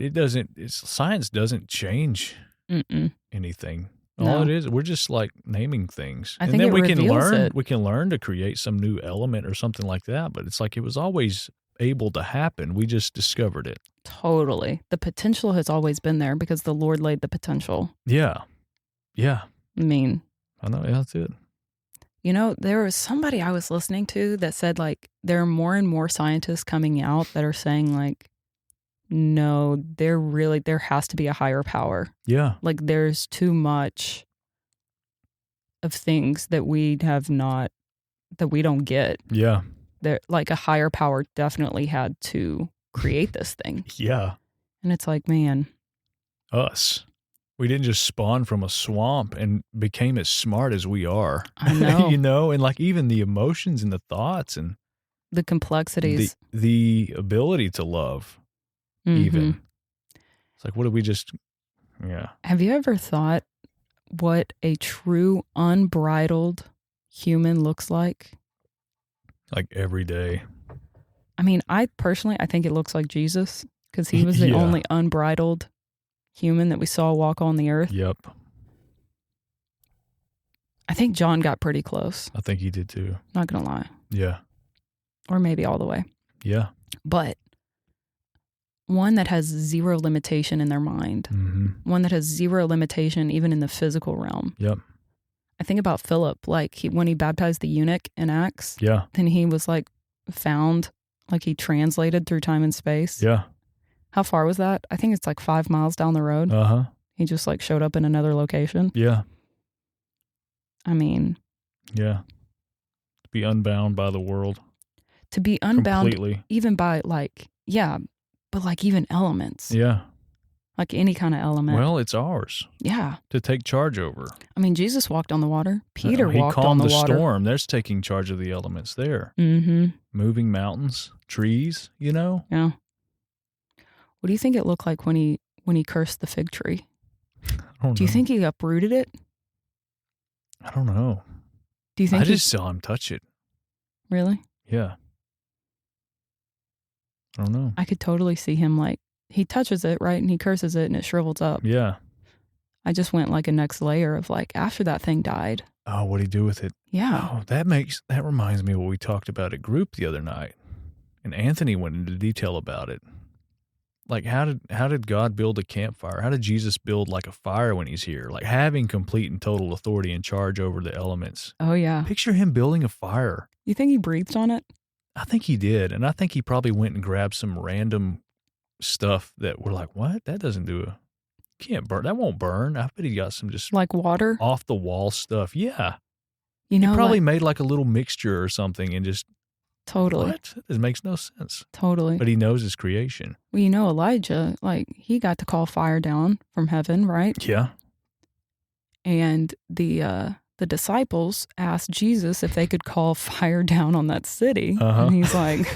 science doesn't change Mm-mm. anything. No. All it is, we're just like naming things. I think and then it we can reveals learn it. we can learn to create some new element or something like that. But it's like it was always able to happen. We just discovered it. Totally. The potential has always been there because the Lord laid the potential. Yeah. Yeah. I mean, I know, yeah, that's it. There was somebody I was listening to that said like there are more and more scientists coming out that are saying like, no, there has to be a higher power. Yeah. Like there's too much of things that we don't get. Yeah. There, like a higher power definitely had to create this thing. Yeah. And it's like, man, Us. We didn't just spawn from a swamp and became as smart as we are. I know. And like even the emotions and the thoughts and the complexities. the ability to love. Mhm. Even. It's like, what did we just, yeah. Have you ever thought what a true unbridled human looks like? Like every day. I mean, I think it looks like Jesus because he was the Yeah. only unbridled human that we saw walk on the earth. Yep. I think John got pretty close. I think he did too. Not going to lie. Yeah. Or maybe all the way. Yeah. But one that has zero limitation in their mind. Mm-hmm. One that has zero limitation even in the physical realm. Yep. I think about Philip, like when he baptized the eunuch in Acts, Yeah. then he was like found, like he translated through time and space. Yeah. How far was that? I think it's like 5 miles down the road. Uh-huh. He just like showed up in another location. Yeah. I mean, Yeah. To be unbound by the world. to be unbound Completely. even by like, yeah, but like even elements, Yeah. like any kind of element. Well, it's ours Yeah. to take charge over. I mean, Jesus walked on the water. Peter He walked on calmed the water. storm. There's taking charge of the elements there. Mm-hmm. Moving mountains, trees, Yeah. What do you think it looked like when he cursed the fig tree? I don't Do you know. think he uprooted it? I don't know. Do you think I just saw him touch it. really? Yeah. I don't know. I could totally see him like he touches it, right? And he curses it and it shrivels up. Yeah. I just went like a next layer of like after that thing died. Oh, what'd he do with it? Yeah. Oh, that reminds me of what we talked about at group the other night. And Anthony went into detail about it. Like how did God build a campfire? How did Jesus build like a fire when he's here? Like having complete and total authority and charge over the elements. Oh yeah. Picture him building a fire. You think he breathed on it? I think he did. And I think he probably went and grabbed some random stuff that we're like, what? That doesn't can't burn. That won't burn. I bet he got some just Like water? off the wall stuff. Yeah. You know, Probably like, made like a little mixture or something and just, totally. what? It makes no sense. Totally. But he knows his creation. Well, you know, Elijah, like he got to call fire down from heaven, right? Yeah. And the the disciples asked Jesus if they could call fire down on that city. Uh-huh. And he's like,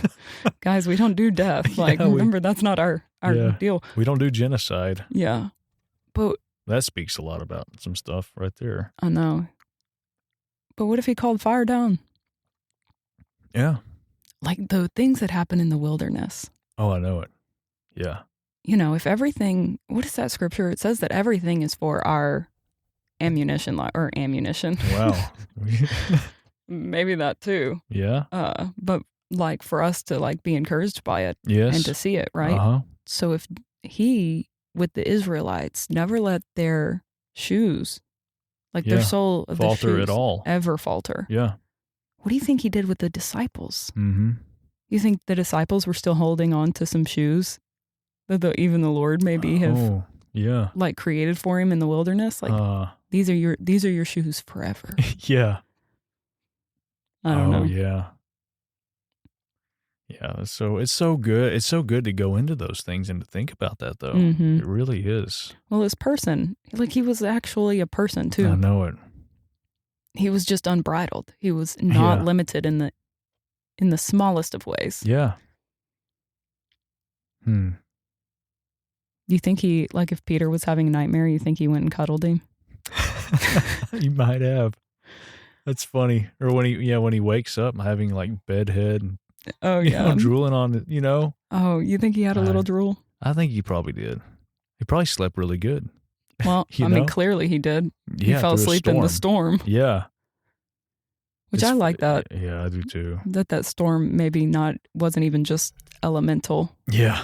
guys, we don't do death. Like, Yeah, remember, that's not our Yeah. deal. We don't do genocide. Yeah. But That speaks a lot about some stuff right there. I know. But what if he called fire down? Yeah. Like the things that happen in the wilderness. Oh, I know it. Yeah. You know, if everything, what is that scripture? It says that everything is for our ammunition. Wow. Maybe that too. Yeah. But like for us to like be encouraged by it Yes. and to see it, right? Uh-huh. So if he, with the Israelites, never let their shoes, like Yeah. their sole of Falter their shoes, at all. ever falter. Yeah. What do you think he did with the disciples? Mm-hmm. You think the disciples were still holding on to some shoes that even the Lord maybe have Oh, yeah. like created for him in the wilderness? Like these are your shoes forever. yeah. I don't know. Yeah. Yeah. So it's so good. It's so good to go into those things and to think about that, though. Mhm. It really is. Well, this person, like he was actually a person I too. know it. He was just unbridled. He was not Yeah. limited in the smallest of ways. Yeah. You think he, like if Peter was having a nightmare, you think he went and cuddled him? You might have. That's funny. Or when he wakes up having like bedhead and Oh yeah. drooling on it, Oh, you think he had a little drool? I think he probably did. He probably slept really good. Well, You I mean, know? clearly he did. Yeah, he fell through a asleep in the storm, Yeah. which I like that. Yeah, I do too. That storm maybe wasn't even just elemental, Yeah.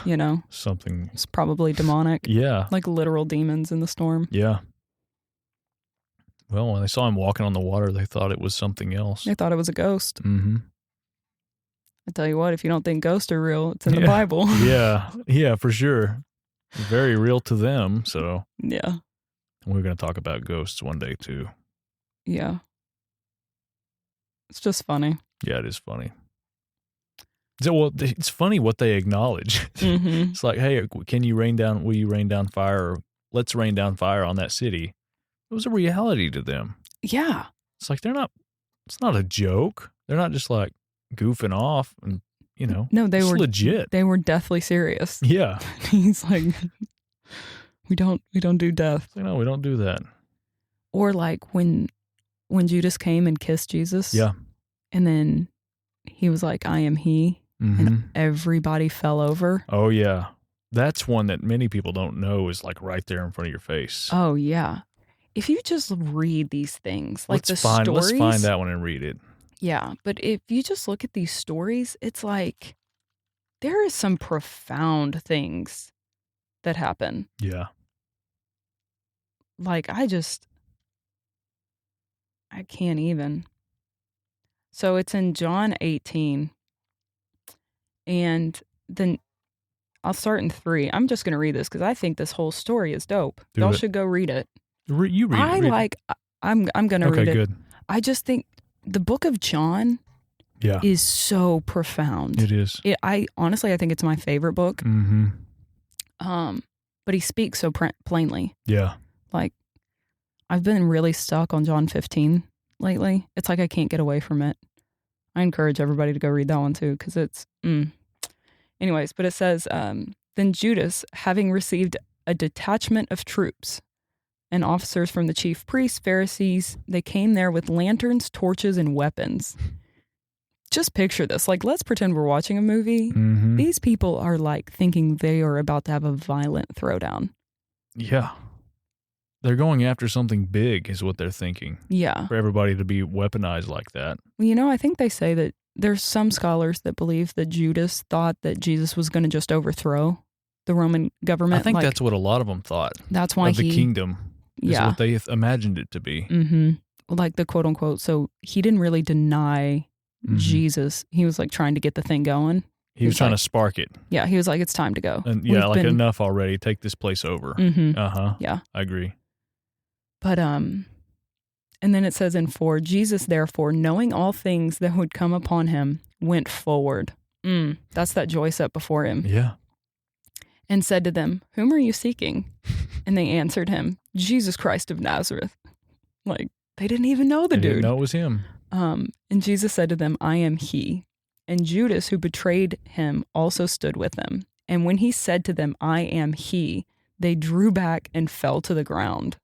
Something. It's probably demonic, Yeah. like literal demons in the storm. Yeah. Well, when they saw him walking on the water, they thought it was something else. They thought it was a ghost. Mm-hmm. I tell you what, if you don't think ghosts are real, it's in the Yeah. Bible. Yeah. Yeah, for sure. Very real to them. So Yeah. we're going to talk about ghosts one day too. Yeah. It's just funny. Yeah, it is funny. So, well, it's funny what they acknowledge. Mm-hmm. It's like, hey, will you rain down fire? Or let's rain down fire on that city. It was a reality to them. Yeah. It's like it's not a joke. They're not just like goofing off and, No, they it's were legit. They were deathly serious. Yeah. He's like, we don't do death. It's like, no, we don't do that. Or like when Judas came and kissed Jesus. Yeah. And then he was like, I am he. Mm-hmm. And everybody fell over. Oh, yeah. That's one that many people don't know is like right there in front of your face. Oh, yeah. If you just read these things, like Let's stories. Let's find that one and read it. Yeah. But if you just look at these stories, it's like there is some profound things that happen. Yeah. Like I can't even. So it's in John 18. And then I'll start in 3. I'm just going to read this because I think this whole story is dope. Do Y'all it. should go read it. You read it. I'm going to Okay, read it. good. I just think the book of John Yeah. is so profound. It is. I honestly think it's my favorite book. Mm-hmm. But he speaks so plainly. Yeah. Like I've been really stuck on John 15 lately. It's like I can't get away from it. I encourage everybody to go read that one too because it's Anyways, but it says, then Judas, having received a detachment of troops and officers from the chief priests, Pharisees, they came there with lanterns, torches, and weapons. Just picture this. Like, let's pretend we're watching a movie. Mm-hmm. These people are like thinking they are about to have a violent throwdown. Yeah. They're going after something big is what they're thinking. Yeah. For everybody to be weaponized like that. Well, I think they say that there's some scholars that believe that Judas thought that Jesus was going to just overthrow the Roman government. I think that's what a lot of them thought. That's why the kingdom is yeah. what they imagined it to be. Mm-hmm. Like the quote unquote. So he didn't really deny Jesus. He was like trying to get the thing going. He was trying like, to spark it. Yeah. He was like, it's time to go. And enough already. Take this place over. Mm-hmm. Uh-huh. Yeah. I agree. But, and then it says in 4, Jesus, therefore, knowing all things that would come upon him, went forward. That's that joy set before him. Yeah. And said to them, whom are you seeking? And they answered him, Jesus Christ of Nazareth. Like, They didn't even know the They dude. didn't know it was him. And Jesus said to them, I am he. And Judas, who betrayed him, also stood with them. And when he said to them, I am he, they drew back and fell to the ground.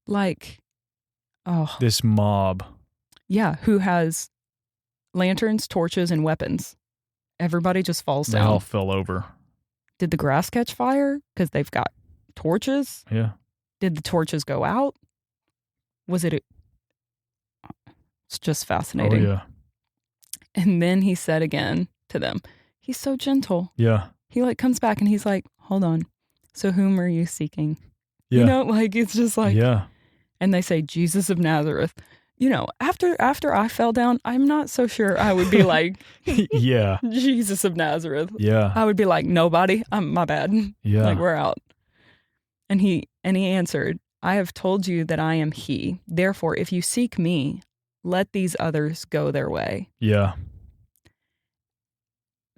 Like, oh, This mob. yeah, who has lanterns, torches, and weapons. Everybody just falls They down. all fell over. Did the grass catch fire? Because they've got torches. Yeah. Did the torches go out? Was it? It's just fascinating. Oh, yeah. And then he said again to them, he's so gentle. Yeah. He like comes back and he's like, hold on. So whom are you seeking? Yeah. You know, like it's just like, yeah. and they say, Jesus of Nazareth. You know, after I fell down, I'm not so sure I would be like, yeah. Jesus of Nazareth. Yeah. I would be like, nobody, my bad. Yeah. Like we're out. And he answered, I have told you that I am he. Therefore, if you seek me, let these others go their way. Yeah.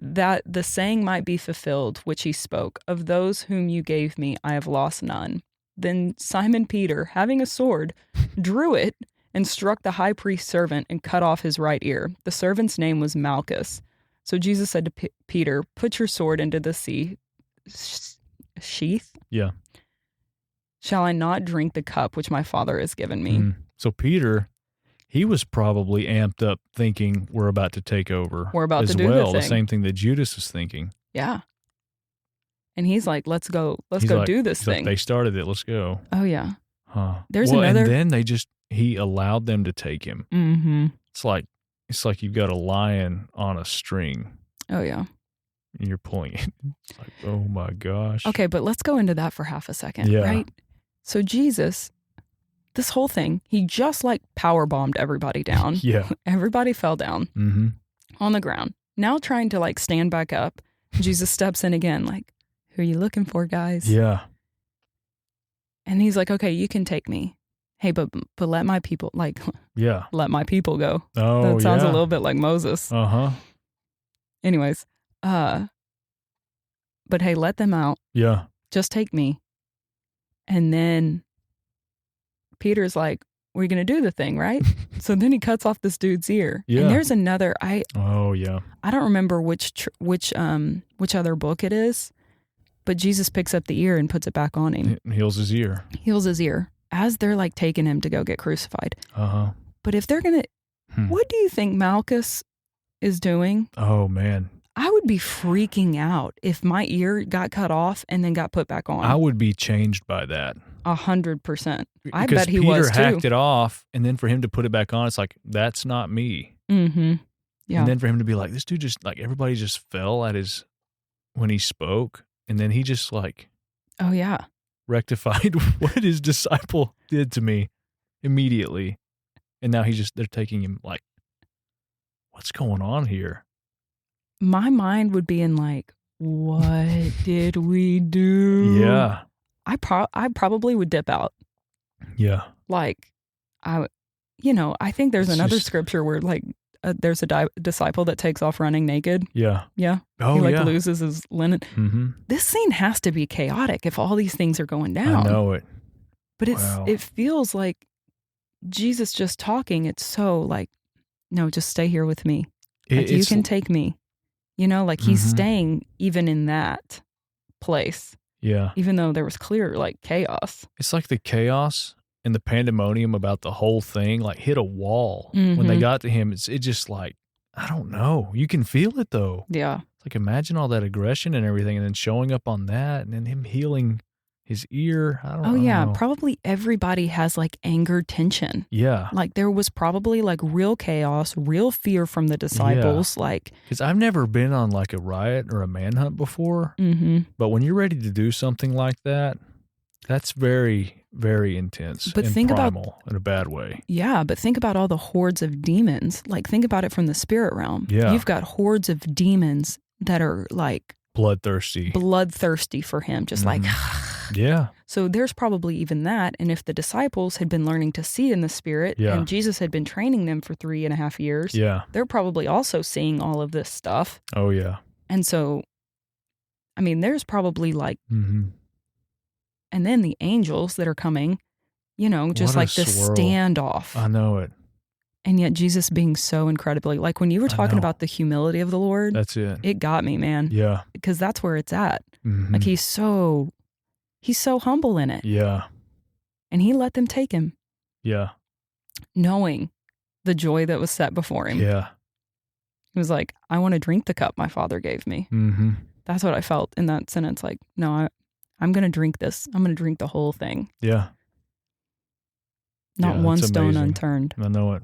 That the saying might be fulfilled, which he spoke, of those whom you gave me, I have lost none. Then Simon Peter, having a sword, drew it and struck the high priest's servant and cut off his right ear. The servant's name was Malchus. So Jesus said to Peter, put your sword into the sheath. Yeah. Shall I not drink the cup which my Father has given me? Mhm. So Peter, he was probably amped up thinking we're about to take over. We're about as to do well. the The same thing that Judas is thinking. Yeah. And he's like, let's go He's like- do this he's like, thing. they started it. Let's go. Oh, yeah. Huh. There's well, another- And then he allowed them to take him. Mm-hmm. It's like you've got a lion on a string Oh, yeah. and you're pulling it. It's like, oh my gosh. Okay, but let's go into that for half a second, Yeah. right? So Jesus, this whole thing, he just like power bombed everybody down. Yeah. Everybody fell down Mm-hmm. on the ground. Now trying to like stand back up, Jesus steps in again, like, who are you looking for, guys? Yeah. And he's like, okay, you can take me. Hey, but let my people, like, Yeah. let my people go. Oh, That sounds yeah. a little bit like Moses. Uh-huh. Anyways, but hey, let them out. Yeah. Just take me. And then Peter's like, we're going to do the thing, right? So then he cuts off this dude's ear. Yeah. And there's another, Oh, yeah. I don't remember which other book it is, but Jesus picks up the ear and puts it back on him. It heals his ear. Heals his ear as they're like taking him to go get crucified. Uh-huh. But if they're going to, what do you think Malchus is doing? Oh, man. I would be freaking out if my ear got cut off and then got put back on. I would be changed by that. 100%. I Because bet he Peter was too. hacked it off, and then for him to put it back on, it's like, that's not me. Mm-hmm. Yeah. And then for him to be like, this dude just, like, everybody just fell at when he spoke, and then he just, like, Oh, yeah. rectified what his disciple did to me immediately. And now they're taking him, like, what's going on here? My mind would be in like, what did we do? Yeah. I probably would dip out. Yeah. Like, I think there's It's another just- scripture where like there's a disciple that takes off running naked. Yeah. Yeah. Oh, he like yeah. loses his linen. Mm-hmm. This scene has to be chaotic if all these things are going down. I know it. But Wow. it feels like Jesus just talking. It's so like, no, just stay here with me. Like, you can take me. You know, like he's Mhm. staying even in that place, Yeah. even though there was clear like chaos. It's like the chaos and the pandemonium about the whole thing, like hit a wall. When they Mhm. got to him, it just like, I don't know. You can feel it though. Yeah. It's like, imagine all that aggression and everything, and then showing up on that, and then him healing his ear. I don't Oh, yeah. know. Probably everybody has like anger tension. Yeah. Like there was probably like real chaos, real fear from the disciples. Like, Because I've never been on like a riot or a manhunt before, but when you're ready to do something like that, that's very, very intense But and think about- primal in a bad way. yeah, but think about all the hordes of demons. Like, think about it from the spirit realm. Yeah. You've got hordes of demons that are like Bloodthirsty. bloodthirsty for him, just like, Yeah. so there's probably even that. And if the disciples had been learning to see in the spirit Yeah. and Jesus had been training them for 3.5 years, Yeah. they're probably also seeing all of this stuff. Oh, yeah. And so, I mean, there's probably like, Mm-hmm. and then the angels that are coming, just What a like this swirl. standoff. I know it. And yet Jesus being so incredibly, like when you were I talking know. about the humility of the Lord, That's it. it got me, man. Yeah. Because that's where it's at. Mhm. Like he's so humble in it. Yeah. And he let them take him, Yeah. knowing the joy that was set before him. Yeah. He was like, I want to drink the cup my Father gave me. Mm-hmm. That's what I felt in that sentence. Like, no, I'm going to drink this. I'm going to drink the whole thing. Yeah. Not Yeah, one that's stone amazing. unturned. I know it.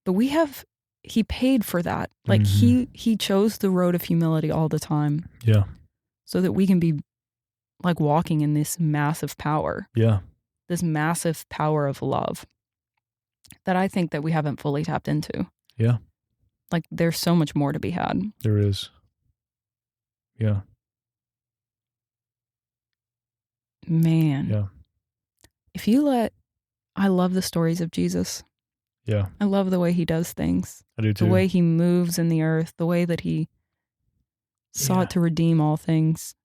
But he paid for that. Like Mhm. he chose the road of humility all the time Yeah. so that we can be like walking in this massive power, Yeah. this massive power of love that I think that we haven't fully tapped into. Yeah. Like there's so much more to be had. There is. Yeah. Man. Yeah. I love the stories of Jesus. Yeah. I love the way he does things, I do too. the way he moves in the earth, the way that he sought Yeah. to redeem all things.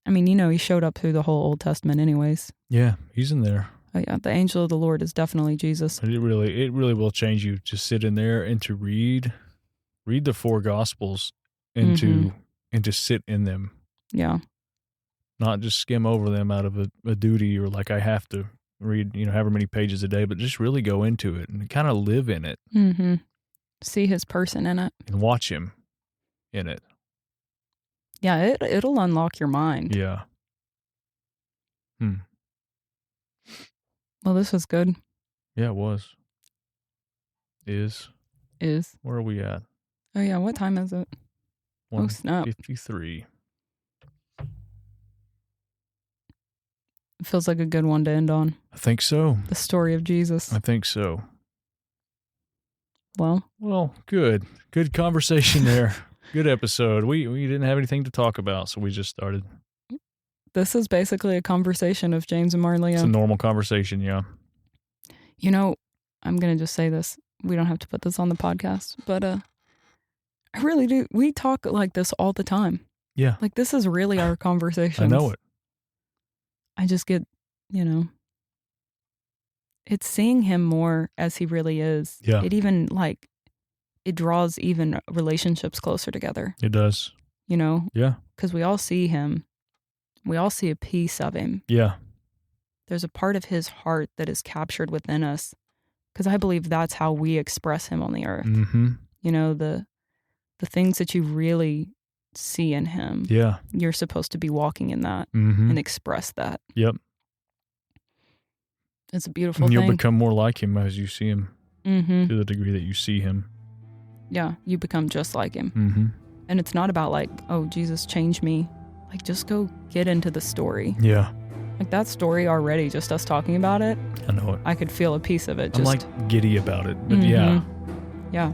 I mean, he showed up through the whole Old Testament anyways. Yeah. He's in there. Oh, yeah, the angel of the Lord is definitely Jesus. It really will change you to sit in there and to read the four gospels and to sit in them, Yeah. not just skim over them out of a duty or like I have to read, however many pages a day, but just really go into it and kind of live in it Mm-hmm. See his person in it. and watch him in it. Yeah, it'll unlock your mind. Yeah. Well, this was good. Yeah, it was. Is. Where are we at? Oh, yeah. What time is it? Oh, snap. 1:53. It feels like a good one to end on. I think so. The story of Jesus. I think so. Well, good conversation there. Good episode. We didn't have anything to talk about, so we just started. this is basically a conversation of James and It's a Marlene. normal conversation, yeah. I'm going to just say this. We don't have to put this on the podcast, but I really do. We talk like this all the time. Yeah. Like this is really our conversation. I know it. I just get, it's seeing him more as he really is. Yeah. It even it draws even relationships closer together, It does. because Yeah. we all see him. We all see a piece of him. Yeah. There's a part of his heart that is captured within us, because I believe that's how we express him on the earth. Mm-hmm. The things that you really see in him, Yeah. you're supposed to be walking in that Mm-hmm. and express that. Yep. It's a beautiful And you'll thing. become more like him as you see him, Mm-hmm. to the degree that you see him. Yeah, you become just like him. Mm-hmm. And it's not about Jesus changed me. Just go get into the story. Yeah. That story already, just us talking about it, I know it. I could feel a piece of it. I'm giddy about it, but yeah. Yeah.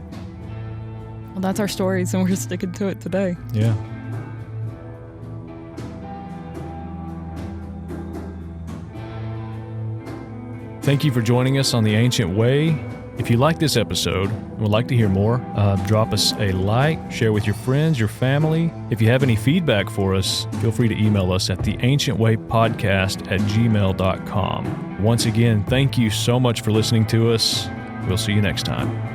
Well, that's our stories, and we're sticking to it today. Yeah. Thank you for joining us on The Ancient Way. If you like this episode and would like to hear more, drop us a like, share with your friends, your family. If you have any feedback for us, feel free to email us at theancientwaypodcast@gmail.com. Once again, thank you so much for listening to us. We'll see you next time.